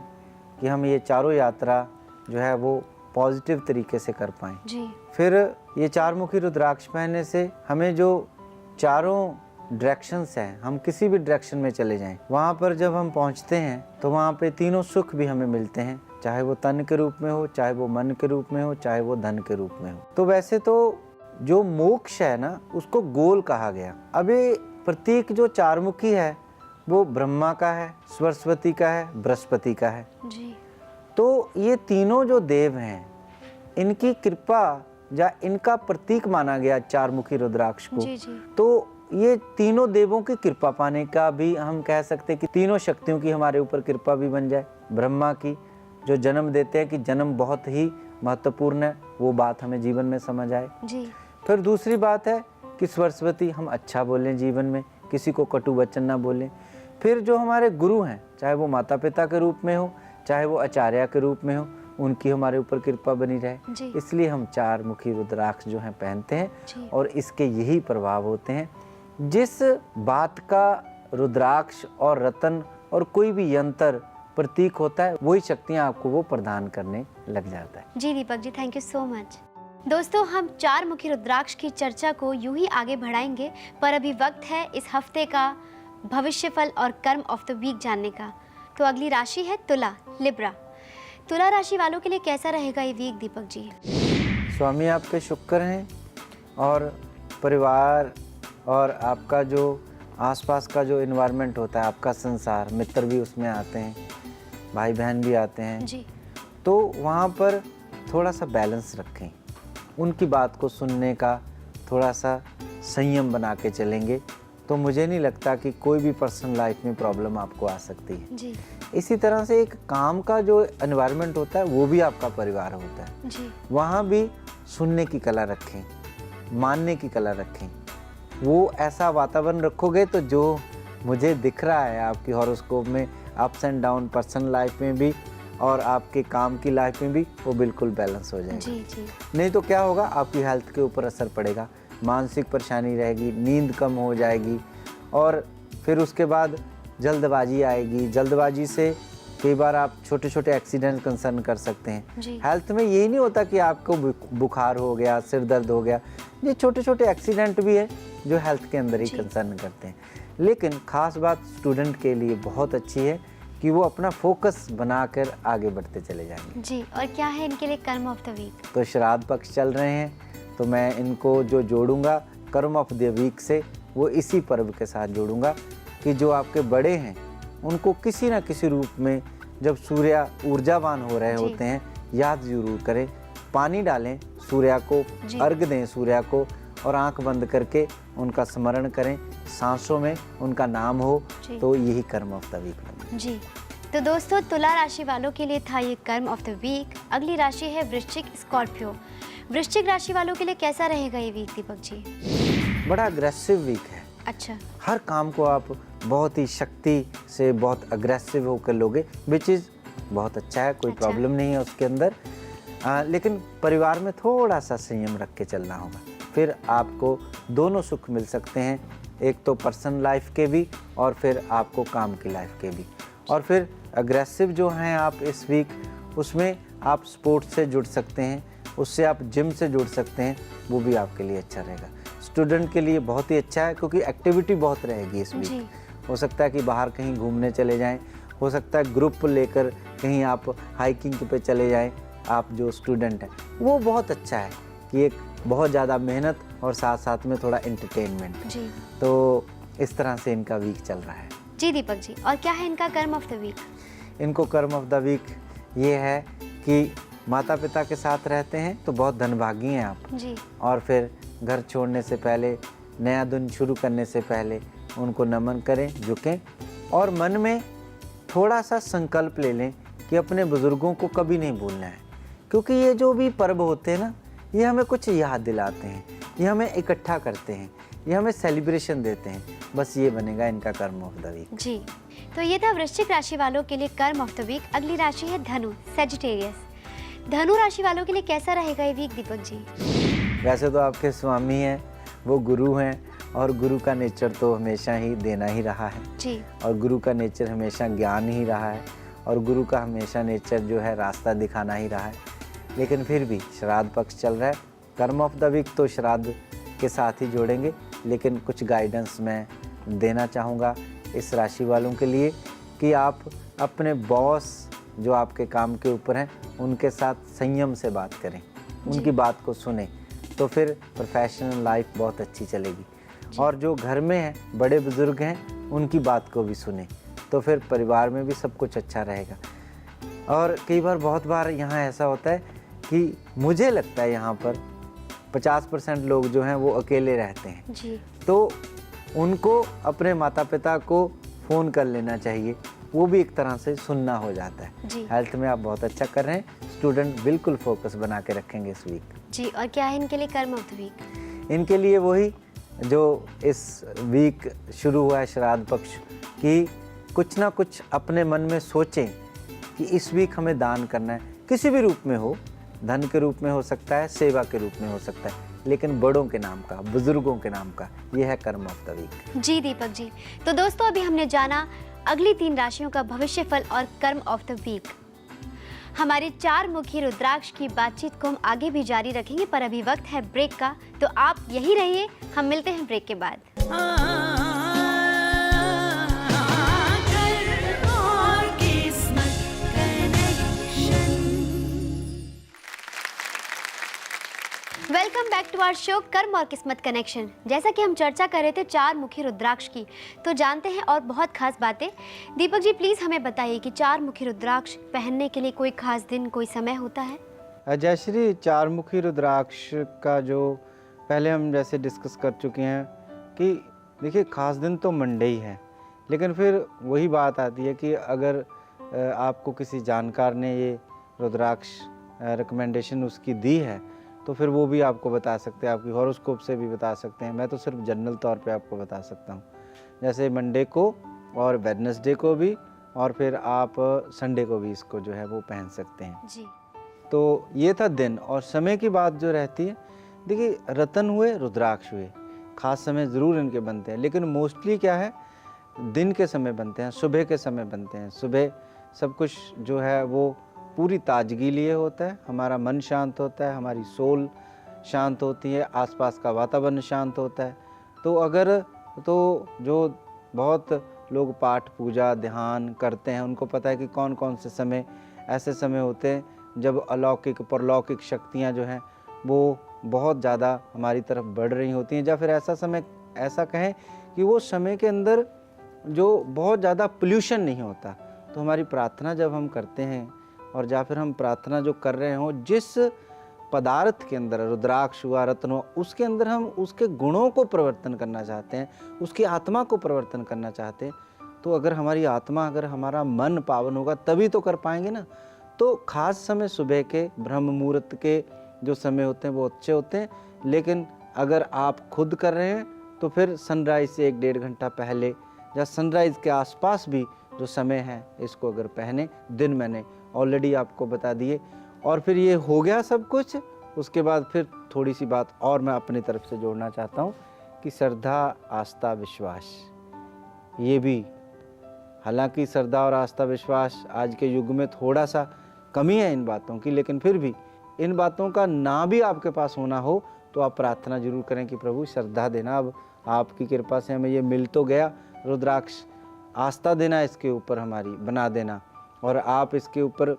कि हम ये चारों यात्रा जो है वो पॉजिटिव तरीके से कर पाएँ। जी। फिर ये 4 मुखी रुद्राक्ष पहनने से हमें जो चारों डायरेक्शंस हैं, हम किसी भी डायरेक्शन में चले जाएं, वहाँ पर जब हम पहुँचते हैं तो वहाँ पे तीनों सुख भी हमें मिलते हैं, चाहे वो तन के रूप में हो, चाहे वो मन के रूप में हो, चाहे वो धन के रूप में हो। तो वैसे तो जो मोक्ष है ना, उसको गोल कहा गया। अब ये प्रतीक जो 4 मुखी है वो ब्रह्मा का है, सरस्वती का है, बृहस्पति का है। जी। तो ये तीनों जो देव हैं, इनकी कृपा या इनका प्रतीक माना गया 4 मुखी रुद्राक्ष को। जी जी। तो ये तीनों देवों की कृपा पाने का भी हम कह सकते हैं कि तीनों शक्तियों की हमारे ऊपर कृपा भी बन जाए। ब्रह्मा की जो जन्म देते हैं कि जन्म बहुत ही महत्वपूर्ण है, वो बात हमें जीवन में समझ आए। जी। फिर दूसरी बात है कि सरस्वती, हम अच्छा बोलें जीवन में, किसी को कटु वचन ना बोलें। फिर जो हमारे गुरु हैं, चाहे वो माता पिता के रूप में हो, चाहे वो आचार्य के रूप में हो, उनकी हमारे ऊपर कृपा बनी रहे। इसलिए हम 4 मुखी रुद्राक्ष जो हैं पहनते हैं और इसके यही प्रभाव होते हैं। जिस बात का रुद्राक्ष और रतन और कोई भी यंत्र प्रतीक होता है, वही शक्तियाँ आपको वो प्रदान करने लग जाता है। जी Deepak ji, thank you so much. दोस्तों, हम 4 मुखी रुद्राक्ष की चर्चा को यूं ही आगे बढ़ाएंगे, पर अभी वक्त है इस हफ्ते का भविष्यफल और कर्म ऑफ द वीक जानने का। तो अगली राशि है तुला, लिब्रा। तुला राशि वालों के लिए कैसा रहेगा ये वीक, दीपक जी? स्वामी आपके शुक्र हैं और परिवार और आपका जो आसपास का जो इन्वायरमेंट होता है, आपका संसार, मित्र भी उसमें आते हैं, भाई बहन भी आते हैं जी। तो वहाँ पर थोड़ा सा बैलेंस रखें, उनकी बात को सुनने का थोड़ा सा संयम बना के चलेंगे तो मुझे नहीं लगता कि कोई भी पर्सनल लाइफ में प्रॉब्लम आपको आ सकती है। जी। इसी तरह से एक काम का जो एनवायरनमेंट होता है वो भी आपका परिवार होता है। जी। वहाँ भी सुनने की कला रखें, मानने की कला रखें। वो ऐसा वातावरण रखोगे तो जो मुझे दिख रहा है आपकी हॉरोस्कोप में, ups and down personal life में भी और आपके काम की लाइफ में भी, वो बिल्कुल बैलेंस हो जाएगा। जी जी। नहीं तो क्या होगा, आपकी हेल्थ के ऊपर असर पड़ेगा, मानसिक परेशानी रहेगी, नींद कम हो जाएगी और फिर उसके बाद जल्दबाजी आएगी। जल्दबाजी से कई बार आप छोटे छोटे एक्सीडेंट कंसर्न कर सकते हैं। जी। हेल्थ में यही नहीं होता कि आपको बुखार हो गया, सिर दर्द हो गया, ये छोटे छोटे एक्सीडेंट भी है जो हेल्थ के अंदर ही कंसर्न करते हैं। लेकिन ख़ास बात स्टूडेंट के लिए बहुत अच्छी है कि वो अपना फोकस बनाकर आगे बढ़ते चले जाएंगे। जी। और क्या है इनके लिए कर्म ऑफ द वीक? तो श्राद्ध पक्ष चल रहे हैं तो मैं इनको जो जोड़ूंगा कर्म ऑफ द वीक से, वो इसी पर्व के साथ जोड़ूंगा कि जो आपके बड़े हैं उनको किसी न किसी रूप में जब सूर्य ऊर्जावान हो रहे होते हैं याद जरूर करें, पानी डालें सूर्य को, अर्घ दें सूर्य को और आंख बंद करके उनका स्मरण करें, सांसों में उनका नाम हो, तो यही कर्म ऑफ द वीक जी। तो दोस्तों, तुला राशि वालों के लिए था ये कर्म ऑफ द वीक। अगली राशि है वृश्चिक, स्कॉर्पियो। वृश्चिक राशि वालों के लिए कैसा रहेगा ये वीक, दीपक जी? बड़ा अग्रेसिव वीक है। अच्छा। हर काम को आप बहुत ही शक्ति से बहुत अग्रेसिव होकर लोगे, विच इज़ बहुत अच्छा है, कोई प्रॉब्लम नहीं है उसके अंदर। लेकिन परिवार में थोड़ा सा संयम रख के चलना होगा, फिर आपको दोनों सुख मिल सकते हैं, एक तो पर्सनल लाइफ के भी और फिर आपको काम की लाइफ के भी। और फिर अग्रेसिव जो हैं आप इस वीक, उसमें आप स्पोर्ट्स से जुड़ सकते हैं, उससे आप जिम से जुड़ सकते हैं, वो भी आपके लिए अच्छा रहेगा। स्टूडेंट के लिए बहुत ही अच्छा है क्योंकि एक्टिविटी बहुत रहेगी इस वीक। हो सकता है कि बाहर कहीं घूमने चले जाएं, हो सकता है ग्रुप लेकर कहीं आप हाइकिंग पे चले जाएं। आप जो स्टूडेंट हैं वो बहुत अच्छा है कि एक बहुत ज़्यादा मेहनत और साथ साथ में थोड़ा एंटरटेनमेंट। जी। तो इस तरह से इनका वीक चल रहा है। जी दीपक जी, और क्या है इनका कर्म ऑफ द वीक? इनको कर्म ऑफ द वीक ये है कि माता पिता के साथ रहते हैं तो बहुत धनभागी हैं आप। जी। और फिर घर छोड़ने से पहले, नया दिन शुरू करने से पहले उनको नमन करें, झुकें और मन में थोड़ा सा संकल्प ले लें कि अपने बुज़ुर्गों को कभी नहीं भूलना है। क्योंकि ये जो भी पर्व होते हैं ना, ये हमें कुछ याद दिलाते हैं, ये हमें इकट्ठा करते हैं, ये हमें सेलिब्रेशन देते हैं। बस ये बनेगा इनका कर्म ऑफ द वीक। जी। तो ये था वृश्चिक राशि वालों के लिए कर्म ऑफ द वीक। अगली राशि है धनु, सेजिटेरियस। धनु राशि वालों के लिए कैसा रहेगा ये वीक, दीपक जी? वैसे तो आपके स्वामी हैं, वो गुरु हैं और गुरु का नेचर तो हमेशा ही देना ही रहा है। जी। और गुरु का नेचर हमेशा ज्ञान ही रहा है और गुरु का हमेशा नेचर जो है रास्ता दिखाना ही रहा है। लेकिन फिर भी श्राद्ध पक्ष चल रहा है, कर्म ऑफ द वीक तो श्राद्ध के साथ ही जोड़ेंगे, लेकिन कुछ गाइडेंस मैं देना चाहूँगा इस राशि वालों के लिए कि आप अपने बॉस जो आपके काम के ऊपर हैं उनके साथ संयम से बात करें, उनकी बात को सुने, तो फिर प्रोफेशनल लाइफ बहुत अच्छी चलेगी। और जो घर में हैं, बड़े बुजुर्ग हैं, उनकी बात को भी सुने, तो फिर परिवार में भी सब कुछ अच्छा रहेगा। और कई बार, बहुत बार यहाँ ऐसा होता है कि मुझे लगता है यहाँ पर 50% लोग जो हैं वो अकेले रहते हैं। जी। तो उनको अपने माता पिता को फ़ोन कर लेना चाहिए, वो भी एक तरह से सुनना हो जाता है। जी। हेल्थ में आप बहुत अच्छा कर रहे हैं, स्टूडेंट बिल्कुल फोकस बना के रखेंगे इस वीक। जी। और क्या है इनके लिए कर्म ऑफ द वीक? इनके लिए वही जो इस वीक शुरू हुआ है श्राद्ध पक्ष, कि कुछ ना कुछ अपने मन में सोचें कि इस वीक हमें दान करना है, किसी भी रूप में हो, धन के रूप में हो सकता है, सेवा के रूप में हो सकता है, लेकिन बड़ों के नाम का, बुजुर्गों के नाम का, यह है कर्म ऑफ द वीक। जी दीपक जी। तो दोस्तों, अभी हमने जाना अगली 3 राशियों का भविष्यफल और कर्म ऑफ द वीक। हमारे चार मुखी रुद्राक्ष की बातचीत को हम आगे भी जारी रखेंगे, पर अभी वक्त है ब्रेक का, तो आप यही रहिए, हम मिलते हैं ब्रेक के बाद। Welcome back to our show कर्म और किस्मत कनेक्शन। जैसा कि हम चर्चा कर रहे थे चार मुखी रुद्राक्ष की, तो जानते हैं और बहुत खास बातें। दीपक जी प्लीज़ हमें बताइए कि चार मुखी रुद्राक्ष पहनने के लिए कोई खास दिन, कोई समय होता है? जयश्री, चार मुखी रुद्राक्ष का जो पहले हम जैसे डिस्कस कर चुके हैं कि देखिए खास दिन तो मंडे ही है, लेकिन फिर वही बात आती है कि अगर आपको किसी जानकार ने ये रुद्राक्ष रिकमेंडेशन उसकी दी है तो फिर वो भी आपको बता सकते हैं, आपकी हॉरोस्कोप से भी बता सकते हैं। मैं तो सिर्फ जनरल तौर पे आपको बता सकता हूँ, जैसे मंडे को और वेडनेसडे को भी, और फिर आप संडे को भी इसको जो है वो पहन सकते हैं जी। तो ये था दिन। और समय की बात जो रहती है, देखिए रतन हुए, रुद्राक्ष हुए, खास समय ज़रूर इनके बनते हैं, लेकिन मोस्टली क्या है, दिन के समय बनते हैं, सुबह के समय बनते हैं। सुबह सब कुछ जो है वो पूरी ताजगी लिए होता है, हमारा मन शांत होता है, हमारी सोल शांत होती है, आसपास का वातावरण शांत होता है। तो जो बहुत लोग पाठ पूजा ध्यान करते हैं, उनको पता है कि कौन कौन से समय ऐसे समय होते हैं जब अलौकिक परलौकिक शक्तियाँ जो हैं वो बहुत ज़्यादा हमारी तरफ बढ़ रही होती हैं, या फिर ऐसा समय, ऐसा कहें कि वो समय के अंदर जो बहुत ज़्यादा पोल्यूशन नहीं होता। तो हमारी प्रार्थना जब हम करते हैं, और या फिर हम प्रार्थना जो कर रहे हों, जिस पदार्थ के अंदर रुद्राक्ष हुआ, रत्न हुआ, उसके अंदर हम उसके गुणों को परिवर्तन करना चाहते हैं, उसकी आत्मा को परिवर्तन करना चाहते हैं, तो अगर हमारी आत्मा, अगर हमारा मन पावन होगा तभी तो कर पाएंगे ना। तो खास समय सुबह के ब्रह्म मुहूर्त के जो समय होते हैं वो अच्छे होते हैं, लेकिन अगर आप खुद कर रहे हैं तो फिर सनराइज से 1-1.5 घंटा पहले या सनराइज के आसपास भी जो समय है इसको अगर पहने। दिन मैंने ऑलरेडी आपको बता दिए। और फिर ये हो गया सब कुछ, उसके बाद फिर थोड़ी सी बात और मैं अपनी तरफ से जोड़ना चाहता हूँ कि श्रद्धा, आस्था, विश्वास, ये भी, हालांकि श्रद्धा और आस्था विश्वास आज के युग में थोड़ा सा कमी है इन बातों की, लेकिन फिर भी इन बातों का ना भी आपके पास होना हो तो आप प्रार्थना जरूर करें कि प्रभु श्रद्धा देना, अब आपकी कृपा से हमें ये मिल तो गया रुद्राक्ष, आस्था देना इसके ऊपर हमारी बना देना, और आप इसके ऊपर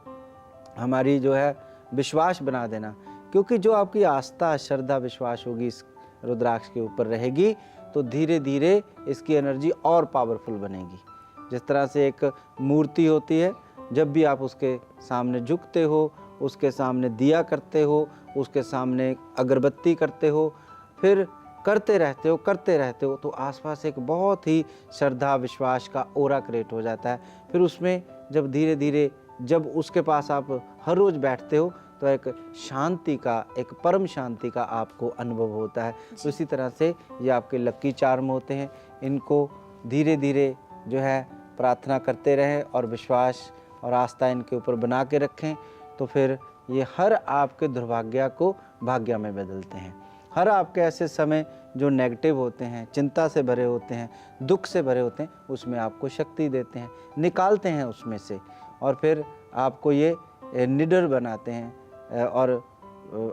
हमारी जो है विश्वास बना देना। क्योंकि जो आपकी आस्था, श्रद्धा, विश्वास होगी इस रुद्राक्ष के ऊपर रहेगी तो धीरे धीरे इसकी एनर्जी और पावरफुल बनेगी। जिस तरह से एक मूर्ति होती है, जब भी आप उसके सामने झुकते हो, उसके सामने दिया करते हो, उसके सामने अगरबत्ती करते हो, फिर करते रहते हो तो आसपास एक बहुत ही श्रद्धा विश्वास का ओरा क्रिएट हो जाता है। फिर उसमें जब धीरे धीरे जब उसके पास आप हर रोज़ बैठते हो तो एक शांति का, एक परम शांति का आपको अनुभव होता है। तो इसी तरह से ये आपके लक्की चार्म होते हैं, इनको धीरे धीरे जो है प्रार्थना करते रहें और विश्वास और आस्था इनके ऊपर बना के रखें, तो फिर ये हर आपके दुर्भाग्य को भाग्य में बदलते हैं। हर आपके ऐसे समय जो नेगेटिव होते हैं, चिंता से भरे होते हैं, दुख से भरे होते हैं, उसमें आपको शक्ति देते हैं, निकालते हैं उसमें से, और फिर आपको ये निडर बनाते हैं और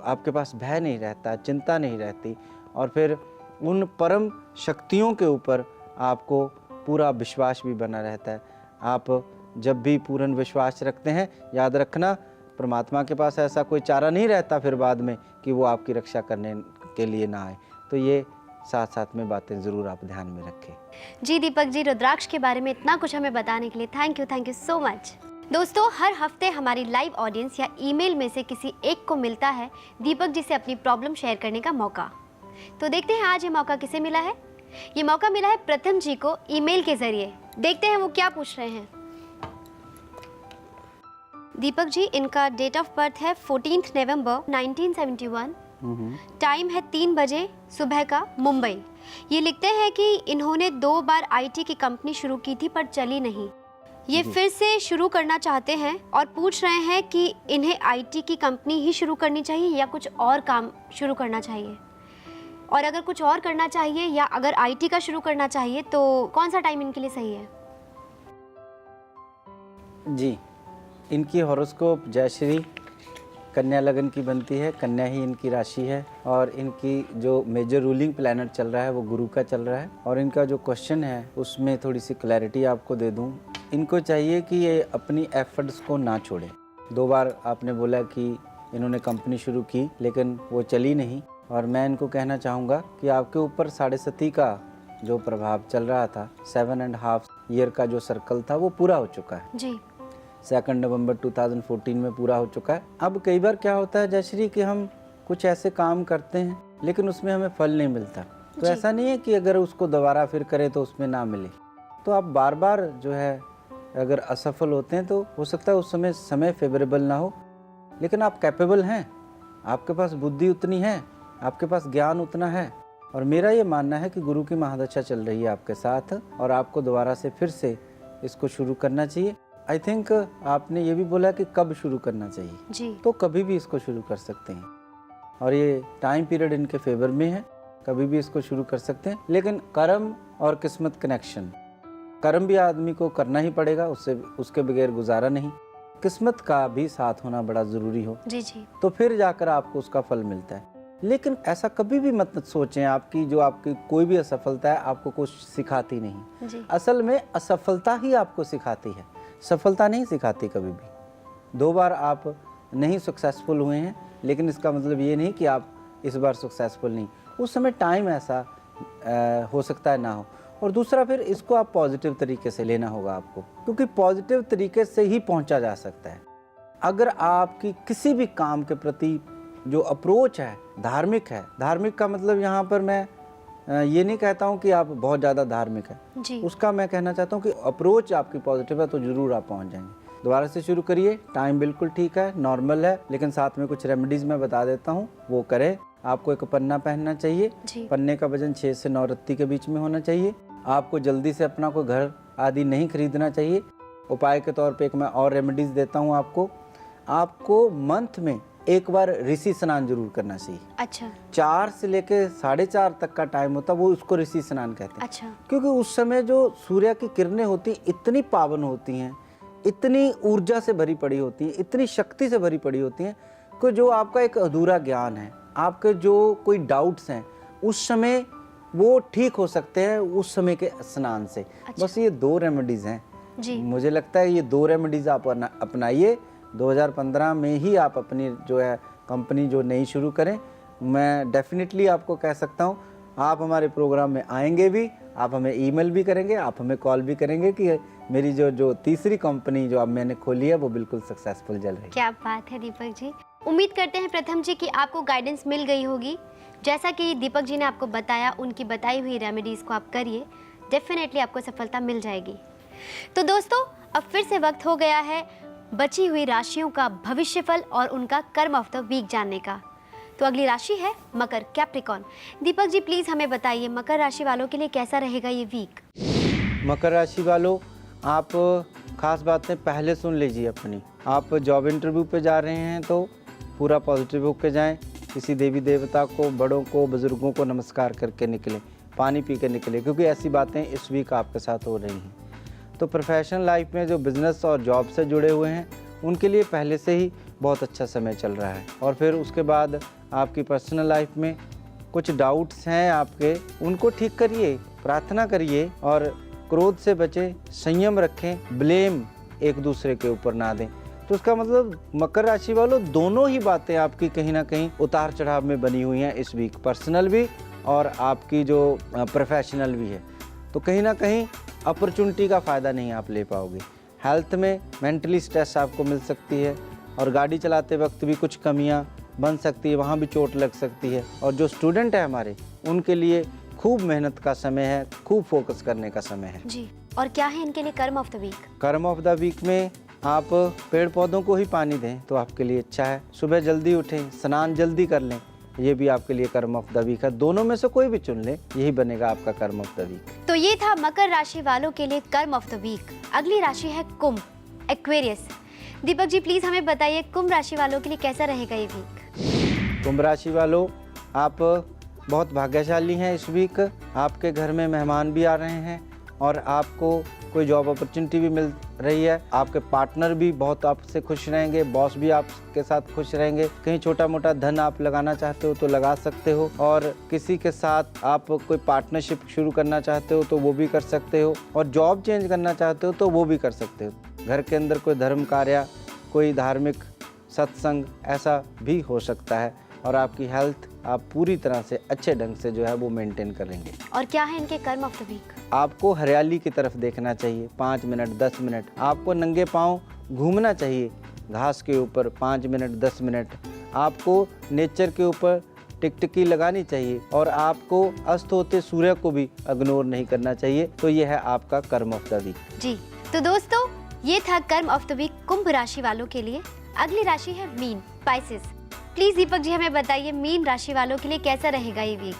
आपके पास भय नहीं रहता, चिंता नहीं रहती, और फिर उन परम शक्तियों के ऊपर आपको पूरा विश्वास भी बना रहता है। आप जब भी पूर्ण विश्वास रखते हैं, याद रखना परमात्मा के पास ऐसा कोई चारा नहीं रहता फिर बाद में कि वो आपकी रक्षा करने के लिए ना आए। तो ये साथ साथ में बातें ज़रूर आप ध्यान में रखें। जी दीपक जी, रुद्राक्ष के बारे में इतना कुछ हमें बताने के लिए थैंक यू सो मच। दोस्तों, हर हफ्ते हमारी लाइव ऑडियंस या ईमेल में से किसी एक को मिलता है दीपक जी से अपनी प्रॉब्लम शेयर करने का मौका। तो देखते हैं आज ये मौका किसे मिला है। ये मौका मिला है प्रथम जी को ईमेल के जरिए। देखते हैं वो क्या पूछ रहे हैं। दीपक जी, इनका डेट ऑफ बर्थ है 14 नवंबर 1971। टाइम है 3 बजे सुबह का, मुंबई। ये लिखते हैं कि इन्होंने 2 बार आईटी की कंपनी शुरू की थी पर चली नहीं। ये फिर से शुरू करना चाहते हैं और पूछ रहे हैं कि इन्हें आईटी की कंपनी ही शुरू करनी चाहिए या कुछ और काम शुरू करना चाहिए, और अगर कुछ और करना चाहिए या अगर आईटी का शुरू करना चाहिए तो कौन सा टाइम इनके लिए सही है। जी, इनकी हॉरोस्कोप जयश्री कन्या लगन की बनती है, कन्या ही इनकी राशि है और इनकी जो मेजर रूलिंग प्लैनेट चल रहा है वो गुरु का चल रहा है। और इनका जो क्वेश्चन है उसमें थोड़ी सी क्लैरिटी आपको दे दूं। इनको चाहिए कि ये अपनी एफर्ट्स को ना छोड़े। 2 बार आपने बोला कि इन्होंने कंपनी शुरू की लेकिन वो चली नहीं, और मैं इनको कहना चाहूँगा कि आपके ऊपर 7.5 का जो प्रभाव चल रहा था, 7.5 ईयर का जो सर्कल था वो पूरा हो चुका है जी। 2 नवंबर 2014 में पूरा हो चुका है। अब कई बार क्या होता है जयश्री कि हम कुछ ऐसे काम करते हैं लेकिन उसमें हमें फल नहीं मिलता, तो ऐसा नहीं है कि अगर उसको दोबारा फिर करें तो उसमें ना मिले। तो आप बार बार जो है अगर असफल होते हैं तो हो सकता है उस समय फेवरेबल ना हो, लेकिन आप कैपेबल हैं, आपके पास बुद्धि उतनी है, आपके पास ज्ञान उतना है। और मेरा ये मानना है कि गुरु की महादशा चल रही है आपके साथ और आपको दोबारा से फिर से इसको शुरू करना चाहिए। आई थिंक आपने ये भी बोला कि कब शुरू करना चाहिए जी। तो कभी भी इसको शुरू कर सकते हैं और ये टाइम पीरियड इनके फेवर में है, कभी भी इसको शुरू कर सकते हैं। लेकिन कर्म और किस्मत कनेक्शन, कर्म भी आदमी को करना ही पड़ेगा, उसके बगैर गुजारा नहीं। किस्मत का भी साथ होना बड़ा ज़रूरी हो जी जी। तो फिर जाकर आपको उसका फल मिलता है। लेकिन ऐसा कभी भी मत सोचें आपकी जो आपकी कोई भी असफलता है आपको कुछ सिखाती नहीं जी। असल में असफलता ही आपको सिखाती है, सफलता नहीं सिखाती कभी भी। 2 बार आप नहीं सक्सेसफुल हुए हैं लेकिन इसका मतलब ये नहीं कि आप इस बार सक्सेसफुल नहीं, उस समय टाइम ऐसा हो सकता है ना हो। और दूसरा फिर इसको आप पॉजिटिव तरीके से लेना होगा आपको, क्योंकि पॉजिटिव तरीके से ही पहुंचा जा सकता है। अगर आपकी किसी भी काम के प्रति जो अप्रोच है धार्मिक है, धार्मिक का मतलब यहाँ पर मैं ये नहीं कहता हूँ कि आप बहुत ज़्यादा धार्मिक है जी। उसका मैं कहना चाहता हूँ कि अप्रोच आपकी पॉजिटिव है तो ज़रूर आप पहुँच जाएंगे। दोबारा से शुरू करिए, टाइम बिल्कुल ठीक है, नॉर्मल है, लेकिन साथ में कुछ रेमेडीज़ मैं बता देता हूँ, वो करें। आपको एक पन्ना पहनना चाहिए, पन्ने का वजन 6 से 9 रत्ती के बीच में होना चाहिए। आपको जल्दी से अपना कोई घर आदि नहीं खरीदना चाहिए। उपाय के तौर पे एक मैं और रेमेडीज़ देता हूँ आपको मंथ में एक बार ऋषि स्नान जरूर करना चाहिए। अच्छा। 4 से लेकर 4:30 तक का टाइम होता है वो उसको ऋषि स्नान कहते हैं। अच्छा। क्योंकि उस समय जो सूर्य की किरणें होती इतनी पावन होती हैं, इतनी ऊर्जा से भरी पड़ी होती हैं, इतनी शक्ति से भरी पड़ी होती हैं कि जो आपका एक अधूरा ज्ञान है, आपके जो कोई डाउट्स हैं उस समय वो ठीक हो सकते हैं उस समय के स्नान से। अच्छा। बस ये 2 रेमेडीज़ हैं जी। मुझे लगता है ये 2 रेमेडीज़ आप अपनाइए। 2015 में ही आप अपनी जो है कंपनी जो नई शुरू करें। मैं डेफिनेटली आपको कह सकता हूँ आप हमारे प्रोग्राम में आएंगे भी, आप हमें ईमेल भी करेंगे, आप हमें कॉल भी करेंगे कि मेरी जो तीसरी कंपनी जो अब मैंने खोली है वो बिल्कुल सक्सेसफुल चल रही है। क्या बात है दीपक जी। उम्मीद करते हैं प्रथम जी कि आपको गाइडेंस मिल गई होगी। जैसा कि दीपक जी ने आपको बताया, उनकी बताई हुई रेमेडीज़ को आप करिए, डेफिनेटली आपको सफलता मिल जाएगी। तो दोस्तों अब फिर से वक्त हो गया है बची हुई राशियों का भविष्यफल और उनका कर्म ऑफ द वीक जानने का। तो अगली राशि है मकर, कैप्रिकॉर्न। दीपक जी प्लीज़ हमें बताइए मकर राशि वालों के लिए कैसा रहेगा ये वीक। मकर राशि वालों, आप खास बातें पहले सुन लीजिए अपनी। आप जॉब इंटरव्यू पे जा रहे हैं तो पूरा पॉजिटिव होकर जाएं। किसी देवी देवता को, बड़ों को, बुजुर्गों को नमस्कार करके निकलें, पानी पी के निकलें, क्योंकि ऐसी बातें इस वीक आपके साथ हो रही हैं। तो प्रोफेशनल लाइफ में जो बिज़नेस और जॉब से जुड़े हुए हैं उनके लिए पहले से ही बहुत अच्छा समय चल रहा है। और फिर उसके बाद आपकी पर्सनल लाइफ में कुछ डाउट्स हैं आपके, उनको ठीक करिए, प्रार्थना करिए और क्रोध से बचें, संयम रखें, ब्लेम एक दूसरे के ऊपर ना दें। तो उसका मतलब मकर राशि वालों दोनों ही बातें आपकी कहीं ना कहीं उतार चढ़ाव में बनी हुई हैं इस वीक, पर्सनल भी और आपकी जो प्रोफेशनल भी है। तो कहीं ना कहीं अपॉर्चुनिटी का फ़ायदा नहीं आप ले पाओगे। हेल्थ में मेंटली स्ट्रेस आपको मिल सकती है और गाड़ी चलाते वक्त भी कुछ कमियां बन सकती है, वहाँ भी चोट लग सकती है। और जो स्टूडेंट है हमारे उनके लिए खूब मेहनत का समय है, खूब फोकस करने का समय है जी। और क्या है इनके लिए कर्म ऑफ द वीक? कर्म ऑफ द वीक में आप पेड़ पौधों को ही पानी दें तो आपके लिए अच्छा है। सुबह जल्दी उठें, स्नान जल्दी कर लें, ये भी आपके लिए कर्म ऑफ द वीक है। दोनों में से कोई भी चुन लें, यही बनेगा आपका कर्म ऑफ द वीक। तो ये था मकर राशि वालों के लिए कर्म ऑफ द वीक। अगली राशि है कुंभ, एक्वेरियस। दीपक जी प्लीज हमें बताइए कुंभ राशि वालों के लिए कैसा रहेगा ये वीक? कुंभ राशि वालों, आप बहुत भाग्यशाली हैं इस वीक। आपके घर में मेहमान भी आ रहे हैं और आपको कोई जॉब अपॉर्चुनिटी भी मिल रही है। आपके पार्टनर भी बहुत आपसे खुश रहेंगे, बॉस भी आपके साथ खुश रहेंगे। कहीं छोटा मोटा धन आप लगाना चाहते हो तो लगा सकते हो, और किसी के साथ आप कोई पार्टनरशिप शुरू करना चाहते हो तो वो भी कर सकते हो, और जॉब चेंज करना चाहते हो तो वो भी कर सकते हो। घर के अंदर कोई धर्म कार्य, कोई धार्मिक सत्संग ऐसा भी हो सकता है, और आपकी हेल्थ आप पूरी तरह से अच्छे ढंग से जो है वो मेंटेन करेंगे। और क्या है इनके कर्म ऑफ द वीक? आपको हरियाली की तरफ देखना चाहिए 5 मिनट 10 मिनट। आपको नंगे पाँव घूमना चाहिए घास के ऊपर 5 मिनट 10 मिनट। आपको नेचर के ऊपर टिकटिकी लगानी चाहिए, और आपको अस्त होते सूर्य को भी इग्नोर नहीं करना चाहिए। तो ये है आपका कर्म ऑफ द वीक। जी तो दोस्तों, ये था कर्म ऑफ द वीक कुंभ राशि वालों के लिए। अगली राशि है mean, spices. Please Deepak ji हमें बताइए मीन राशि वालों के लिए कैसा रहेगा ये वीक?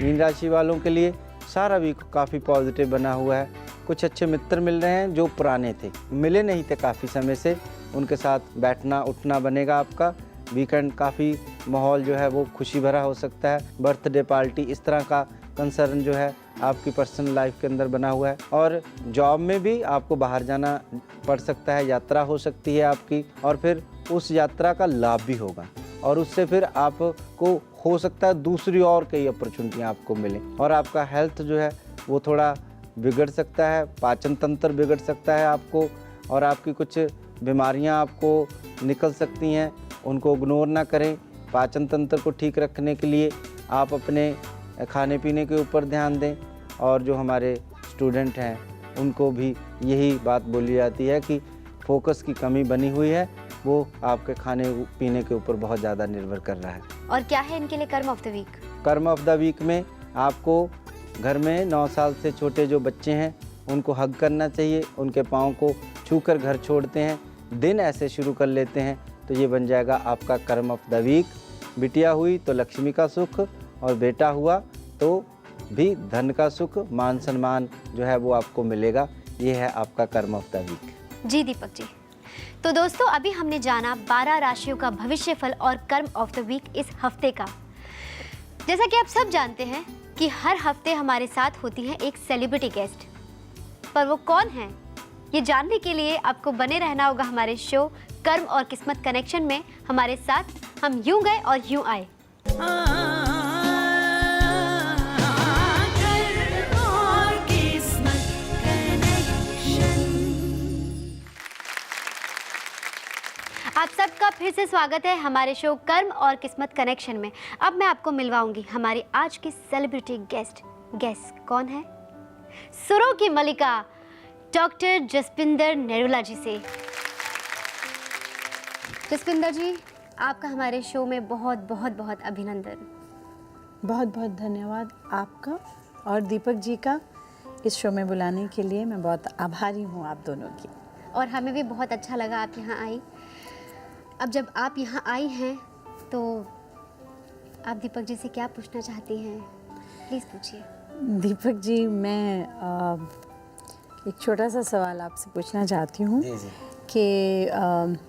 मीन राशि वालों के लिए सारा वीक काफ़ी पॉजिटिव बना हुआ है। कुछ अच्छे मित्र मिल रहे हैं जो पुराने थे, मिले नहीं थे काफ़ी समय से, उनके साथ बैठना उठना बनेगा आपका। वीकेंड काफ़ी माहौल जो है वो खुशी भरा हो सकता है। बर्थडे पार्टी इस तरह का कंसर्न जो है आपकी पर्सनल लाइफ के अंदर बना हुआ है। और जॉब में भी आपको बाहर जाना पड़ सकता है, यात्रा हो सकती है आपकी, और फिर उस यात्रा का लाभ भी होगा, और उससे फिर आपको हो सकता है दूसरी और कई अपॉर्चुनिटियाँ आपको मिलें। और आपका हेल्थ जो है वो थोड़ा बिगड़ सकता है, पाचन तंत्र बिगड़ सकता है आपको, और आपकी कुछ बीमारियाँ आपको निकल सकती हैं, उनको इग्नोर ना करें। पाचन तंत्र को ठीक रखने के लिए आप अपने खाने पीने के ऊपर ध्यान दें, और जो हमारे स्टूडेंट हैं उनको भी यही बात बोली जाती है कि फोकस की कमी बनी हुई है, वो आपके खाने पीने के ऊपर बहुत ज़्यादा निर्भर कर रहा है। और क्या है इनके लिए कर्म ऑफ द वीक? कर्म ऑफ द वीक में आपको घर में 9 साल से छोटे जो बच्चे हैं उनको हग करना चाहिए, उनके पाँव को छूकर घर छोड़ते हैं, दिन ऐसे शुरू कर लेते हैं, तो ये बन जाएगा आपका कर्म ऑफ द वीक। बिटिया हुई तो लक्ष्मी का सुख, और बेटा हुआ तो भी धन का सुख, मान सम्मान जो है वो आपको मिलेगा। ये है आपका कर्म ऑफ द वीक। जी दीपक जी, तो दोस्तों अभी हमने जाना 12 राशियों का भविष्य फल और कर्म ऑफ द वीक इस हफ्ते का। जैसा कि आप सब जानते हैं कि हर हफ्ते हमारे साथ होती है एक सेलिब्रिटी गेस्ट, पर वो कौन है ये जानने के लिए आपको बने रहना होगा हमारे शो कर्म और किस्मत कनेक्शन में हमारे साथ। हम यूं गए और यूं आए। आप सबका फिर से स्वागत है हमारे शो कर्म और किस्मत कनेक्शन में। अब मैं आपको मिलवाऊंगी हमारी आज की सेलिब्रिटी गेस्ट। गेस कौन है? सुरों की मलिका डॉक्टर जसपिंदर नरूला जी से। जसपिंदर जी, आपका हमारे शो में बहुत बहुत बहुत अभिनंदन। बहुत बहुत धन्यवाद आपका और दीपक जी का इस शो में बुलाने के लिए। मैं बहुत आभारी हूँ आप दोनों की। और हमें भी बहुत अच्छा लगा आप यहाँ आई। अब जब आप यहाँ आई हैं तो आप दीपक जी से क्या पूछना चाहती हैं? प्लीज़ पूछिए। दीपक जी, मैं एक छोटा सा सवाल आपसे पूछना चाहती हूँ जी जी कि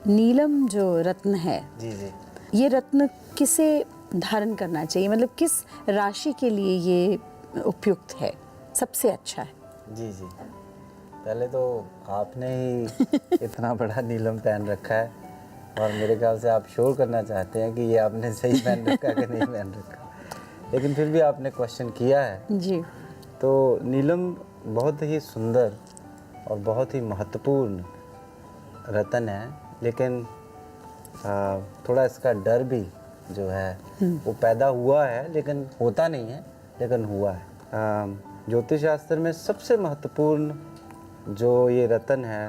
नीलम जो रत्न है, जी जी ये रत्न किसे धारण करना चाहिए? मतलब किस राशि के लिए ये उपयुक्त है, सबसे अच्छा है? जी जी पहले तो आपने ही इतना बड़ा नीलम पहन रखा है, और मेरे ख्याल से आप शोर करना चाहते हैं कि ये आपने सही पहन रखा कि नहीं पहन रखा, लेकिन फिर भी आपने क्वेश्चन किया है। जी। तो नीलम बहुत ही सुंदर और बहुत ही महत्वपूर्ण रत्न है, लेकिन थोड़ा इसका डर भी जो है वो पैदा हुआ है, लेकिन होता नहीं है, लेकिन हुआ है। ज्योतिष शास्त्र में सबसे महत्वपूर्ण जो ये रत्न है,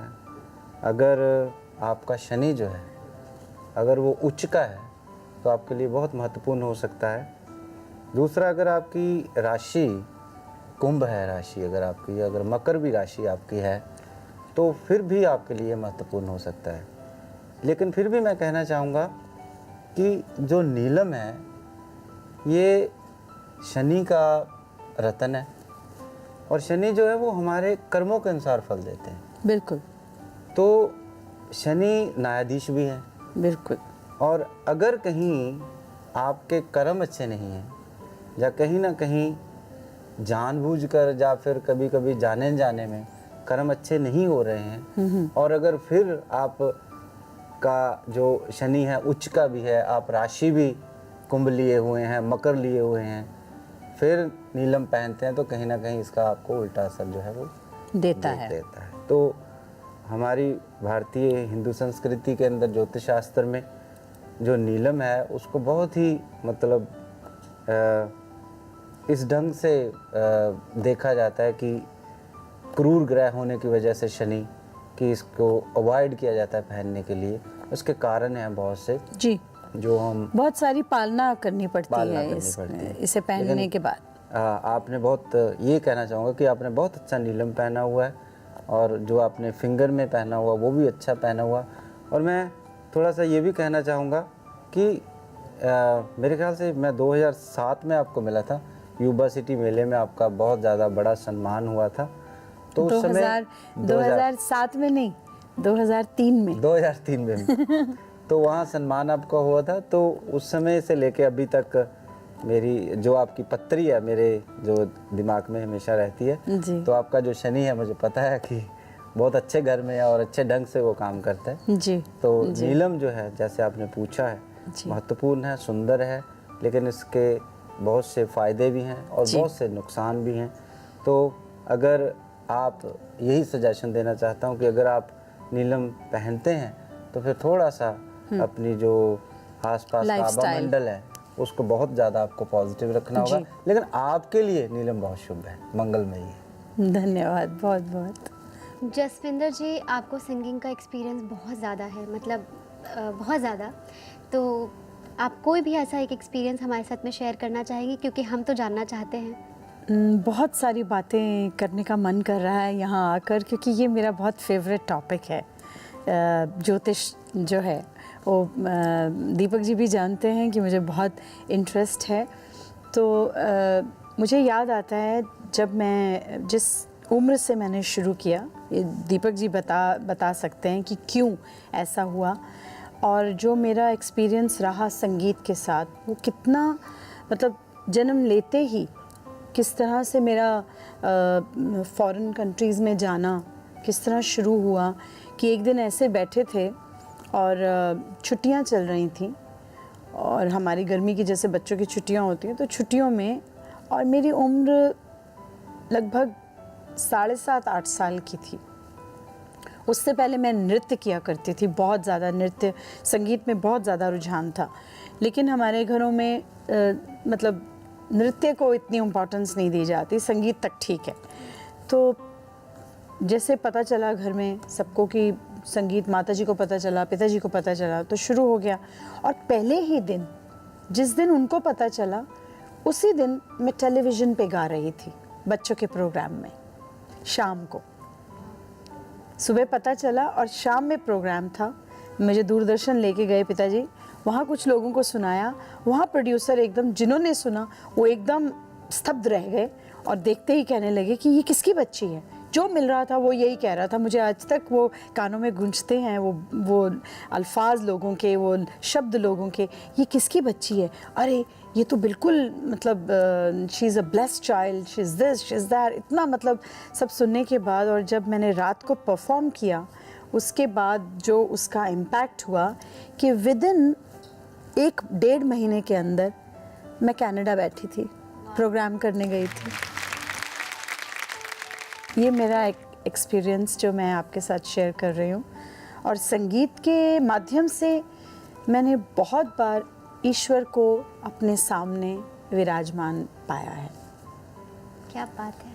अगर आपका शनि जो है अगर वो उच्च का है तो आपके लिए बहुत महत्वपूर्ण हो सकता है। दूसरा, अगर आपकी राशि कुंभ है, राशि अगर आपकी, अगर मकर भी राशि आपकी है तो फिर भी आपके लिए महत्वपूर्ण हो सकता है। लेकिन फिर भी मैं कहना चाहूँगा कि जो नीलम है ये शनि का रत्न है, और शनि जो है वो हमारे कर्मों के अनुसार फल देते हैं। बिल्कुल। तो शनि न्यायाधीश भी हैं। बिल्कुल। और अगर कहीं आपके कर्म अच्छे नहीं हैं, या कहीं ना कहीं जानबूझकर या फिर कभी कभी जाने जाने में कर्म अच्छे नहीं हो रहे हैं, और अगर फिर आप का जो शनि है उच्च का भी है, आप राशि भी कुंभ लिए हुए हैं, मकर लिए हुए हैं, फिर नीलम पहनते हैं, तो कहीं ना कहीं इसका आपको उल्टा असर जो है वो देता है। तो हमारी भारतीय हिंदू संस्कृति के अंदर ज्योतिष शास्त्र में जो नीलम है उसको बहुत ही मतलब इस ढंग से देखा जाता है कि क्रूर ग्रह होने की वजह से शनि कि इसको अवॉइड किया जाता है पहनने के लिए। उसके कारण हैं बहुत से जी, जो हम बहुत सारी पालना करनी पड़ती पालना है करनी पड़ती है। इसे पहनने के बाद। आपने बहुत ये कहना चाहूँगा कि आपने बहुत अच्छा नीलम पहना हुआ है, और जो आपने फिंगर में पहना हुआ वो भी अच्छा पहना हुआ। और मैं थोड़ा सा ये भी कहना चाहूँगा कि मेरे ख्याल से मैं 2007 में आपको मिला था, युवा सिटी मेले में आपका बहुत ज़्यादा बड़ा सम्मान हुआ था। तो उस समय 2007 में नहीं, 2003 में 2003 में तो वहाँ सम्मान आपका हुआ था। तो उस समय से लेके अभी तक मेरी जो आपकी पत्री है मेरे जो दिमाग में हमेशा रहती है जी। तो आपका जो शनि है मुझे पता है कि बहुत अच्छे घर में है और अच्छे ढंग से वो काम करता है। जी। तो नीलम जो है जैसे आपने पूछा है महत्वपूर्ण है, सुंदर है, लेकिन इसके बहुत से फ़ायदे भी हैं और बहुत से नुकसान भी हैं। तो अगर आप यही सजेशन देना चाहता हूँ कि अगर आप नीलम पहनते हैं तो फिर थोड़ा सा अपनी जो आसपास का आभामंडल है उसको बहुत ज़्यादा आपको पॉजिटिव रखना होगा, लेकिन आपके लिए नीलम बहुत शुभ है, मंगलमयी है। धन्यवाद बहुत बहुत। जसविंदर जी, आपको सिंगिंग का एक्सपीरियंस बहुत ज़्यादा है, मतलब बहुत ज़्यादा। तो आप कोई भी ऐसा एक एक्सपीरियंस हमारे साथ में शेयर करना चाहेंगे, क्योंकि हम तो जानना चाहते हैं। बहुत सारी बातें करने का मन कर रहा है यहाँ आकर, क्योंकि ये मेरा बहुत फेवरेट टॉपिक है। ज्योतिष जो है वो दीपक जी भी जानते हैं कि मुझे बहुत इंटरेस्ट है। तो मुझे याद आता है जब मैं जिस उम्र से मैंने शुरू किया, ये दीपक जी बता सकते हैं कि क्यों ऐसा हुआ, और जो मेरा एक्सपीरियंस रहा संगीत के साथ वो कितना मतलब जन्म लेते ही किस तरह से मेरा फॉरेन कंट्रीज़ में जाना किस तरह शुरू हुआ कि एक दिन ऐसे बैठे थे और छुट्टियां चल रही थी, और हमारी गर्मी की जैसे बच्चों की छुट्टियां होती हैं, तो छुट्टियों में, और मेरी उम्र लगभग 7.5-8 साल की थी। उससे पहले मैं नृत्य किया करती थी, बहुत ज़्यादा नृत्य संगीत में बहुत ज़्यादा रुझान था, लेकिन हमारे घरों में मतलब नृत्य को इतनी इम्पोर्टेंस नहीं दी जाती, संगीत तक ठीक है। तो जैसे पता चला घर में सबको कि संगीत, माताजी को पता चला, पिताजी को पता चला, तो शुरू हो गया। और पहले ही दिन जिस दिन उनको पता चला उसी दिन मैं टेलीविज़न पे गा रही थी बच्चों के प्रोग्राम में, शाम को। सुबह पता चला और शाम में प्रोग्राम था। मुझे दूरदर्शन लेके गए पिताजी, वहाँ कुछ लोगों को सुनाया। वहाँ प्रोड्यूसर एकदम, जिन्होंने सुना वो एकदम स्तब्ध रह गए और देखते ही कहने लगे कि ये किसकी बच्ची है। जो मिल रहा था वो यही कह रहा था, मुझे आज तक वो कानों में गूंजते हैं वो अल्फाज लोगों के, वो शब्द लोगों के, ये किसकी बच्ची है, अरे ये तो बिल्कुल मतलब she is a blessed child, she is this, she is that, इतना मतलब सब सुनने के बाद। और जब मैंने रात को परफॉर्म किया उसके बाद जो उसका इम्पैक्ट हुआ कि विदिन 1-1.5 महीने के अंदर मैं कनाडा बैठी थी, प्रोग्राम करने गई थी। ये मेरा एक एक्सपीरियंस जो मैं आपके साथ शेयर कर रही हूँ, और संगीत के माध्यम से मैंने बहुत बार ईश्वर को अपने सामने विराजमान पाया है। क्या बात है,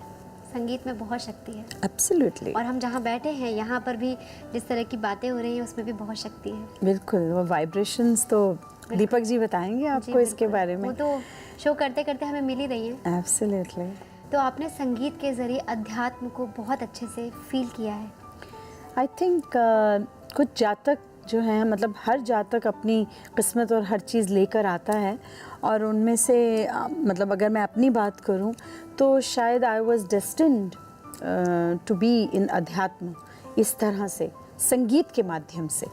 संगीत में बहुत शक्ति है। एब्सोल्युटली। और हम जहाँ बैठे हैं यहाँ पर भी जिस तरह की बातें हो रही हैं उसमें भी बहुत शक्ति है। बिल्कुल, वो वाइब्रेशंस तो दीपक जी बताएंगे आपको इसके बारे में। वो तो शो करते करते हमें मिल ही रही है। एब्सोल्युटली। तो आपने संगीत के ज़रिए अध्यात्म को बहुत अच्छे से फील किया है। आई थिंक कुछ जातक जो हैं, मतलब हर जातक अपनी किस्मत और हर चीज़ लेकर आता है, और उनमें से मतलब अगर मैं अपनी बात करूं तो शायद I was destined to be in अध्यात्म, इस तरह से संगीत के माध्यम से।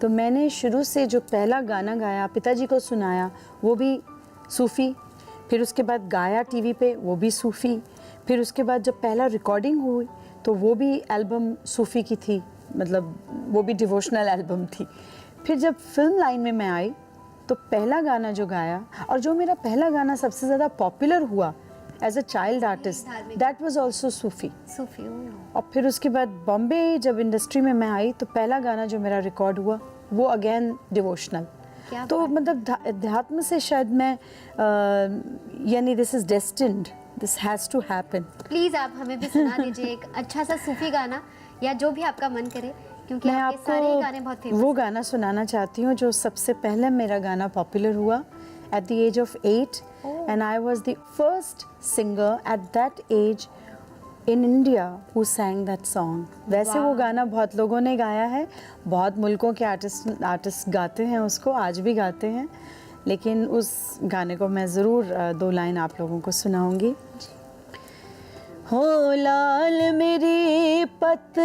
तो मैंने शुरू से जो पहला गाना गाया, पिताजी को सुनाया, वो भी सूफ़ी, फिर उसके बाद गाया टीवी पे, वो भी सूफ़ी। फिर उसके बाद जब पहला रिकॉर्डिंग हुई तो वो भी एल्बम सूफ़ी की थी, मतलब वो भी डिवोशनल एल्बम थी। फिर जब फिल्म लाइन में मैं आई तो पहला गाना जो गाया, और जो मेरा पहला गाना सबसे ज़्यादा पॉपुलर हुआ as a child artist, that was also Sufi. और फिर उसके बाद बॉम्बे जब इंडस्ट्री में मैं आई तो पहला गाना जो मेरा रिकॉर्ड हुआ वो अगेन डिवोशनल। तो मतलब अध्यात्म से शायद मैं यानी this is destined, this has to happen. Please आप हमें भी सुना दीजिए एक अच्छा सा सूफी गाना, या जो भी आपका मन करे, क्योंकि मैं आपके सारे ही गाने बहुत आपको फेमस वो गाना सुनाना चाहती हूँ जो सबसे पहले मेरा गाना पॉपुलर हुआ at the age of 8, and I was the first singer at that age in India who sang that song. वैसे वो गाना बहुत लोगों ने गाया है, बहुत मुल्कों के आर्टिस्ट गाते हैं उसको, आज भी गाते हैं, लेकिन उस गाने को मैं ज़रूर 2 लाइन आप लोगों को सुनाऊंगी। हो लाल मेरी पत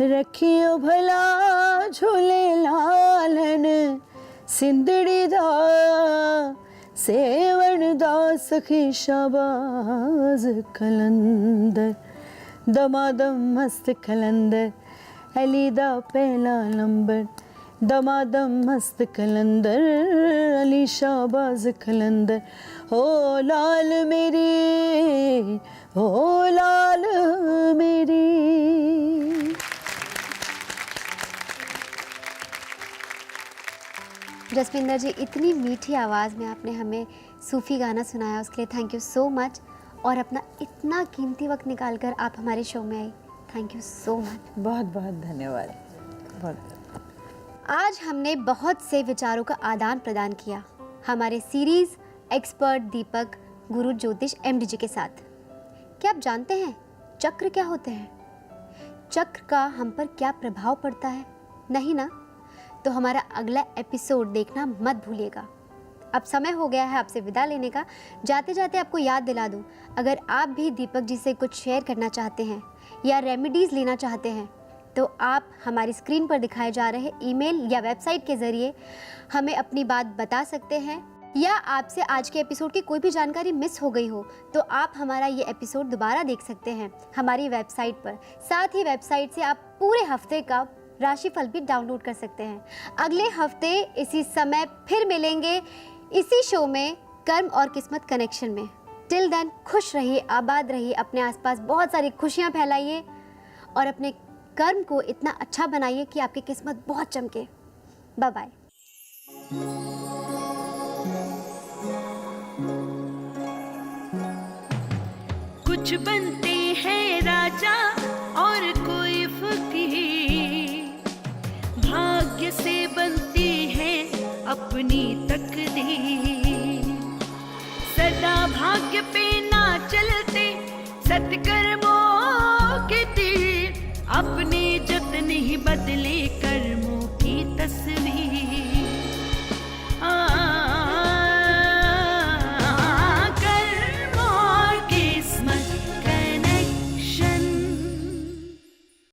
रखियो भला झूले लालन, सिंदड़ी दा सेवन दा सखी शाबाज कलंदर, दमादम मस्त कलंदर अली दा पहला नंबर, दमादम मस्त कलंदर अली शाबाज कलंदर। हो लाल मेरी, हो लाल मेरी। जसविंदर जी, इतनी मीठी आवाज़ में आपने हमें सूफ़ी गाना सुनाया, उसके लिए थैंक यू सो मच। और अपना इतना कीमती वक्त निकाल कर आप हमारे शो में आई, थैंक यू सो मच। बहुत बहुत धन्यवाद। बहुत। आज हमने बहुत से विचारों का आदान प्रदान किया हमारे सीरीज़ एक्सपर्ट दीपक गुरु ज्योतिष MD जी के साथ। क्या आप जानते हैं चक्र क्या होते हैं? चक्र का हम पर क्या प्रभाव पड़ता है? नहीं ना? तो हमारा अगला एपिसोड देखना मत भूलिएगा। अब समय हो गया है आपसे विदा लेने का। जाते जाते आपको याद दिला दूं, अगर आप भी दीपक जी से कुछ शेयर करना चाहते हैं या रेमेडीज़ लेना चाहते हैं तो आप हमारी स्क्रीन पर दिखाए जा रहे ईमेल या वेबसाइट के ज़रिए हमें अपनी बात बता सकते हैं। या आपसे आज के एपिसोड की कोई भी जानकारी मिस हो गई हो तो आप हमारा ये एपिसोड दोबारा देख सकते हैं हमारी वेबसाइट पर। साथ ही वेबसाइट से आप पूरे हफ्ते का राशिफल भी डाउनलोड कर सकते हैं। अगले हफ्ते इसी समय फिर मिलेंगे इसी शो में कर्म और किस्मत कनेक्शन में। टिल देन खुश रहिए, आबाद रहिए, अपने आसपास बहुत सारी खुशियां फैलाइए और अपने कर्म को इतना अच्छा बनाइए कि आपकी किस्मत बहुत चमके। Bye bye. कुछ बनते हैं राजा और कोई फकीर, भाग्य से बनती है अपनी तकदीर। सदा भाग्य पे ना चलते सत्कर्म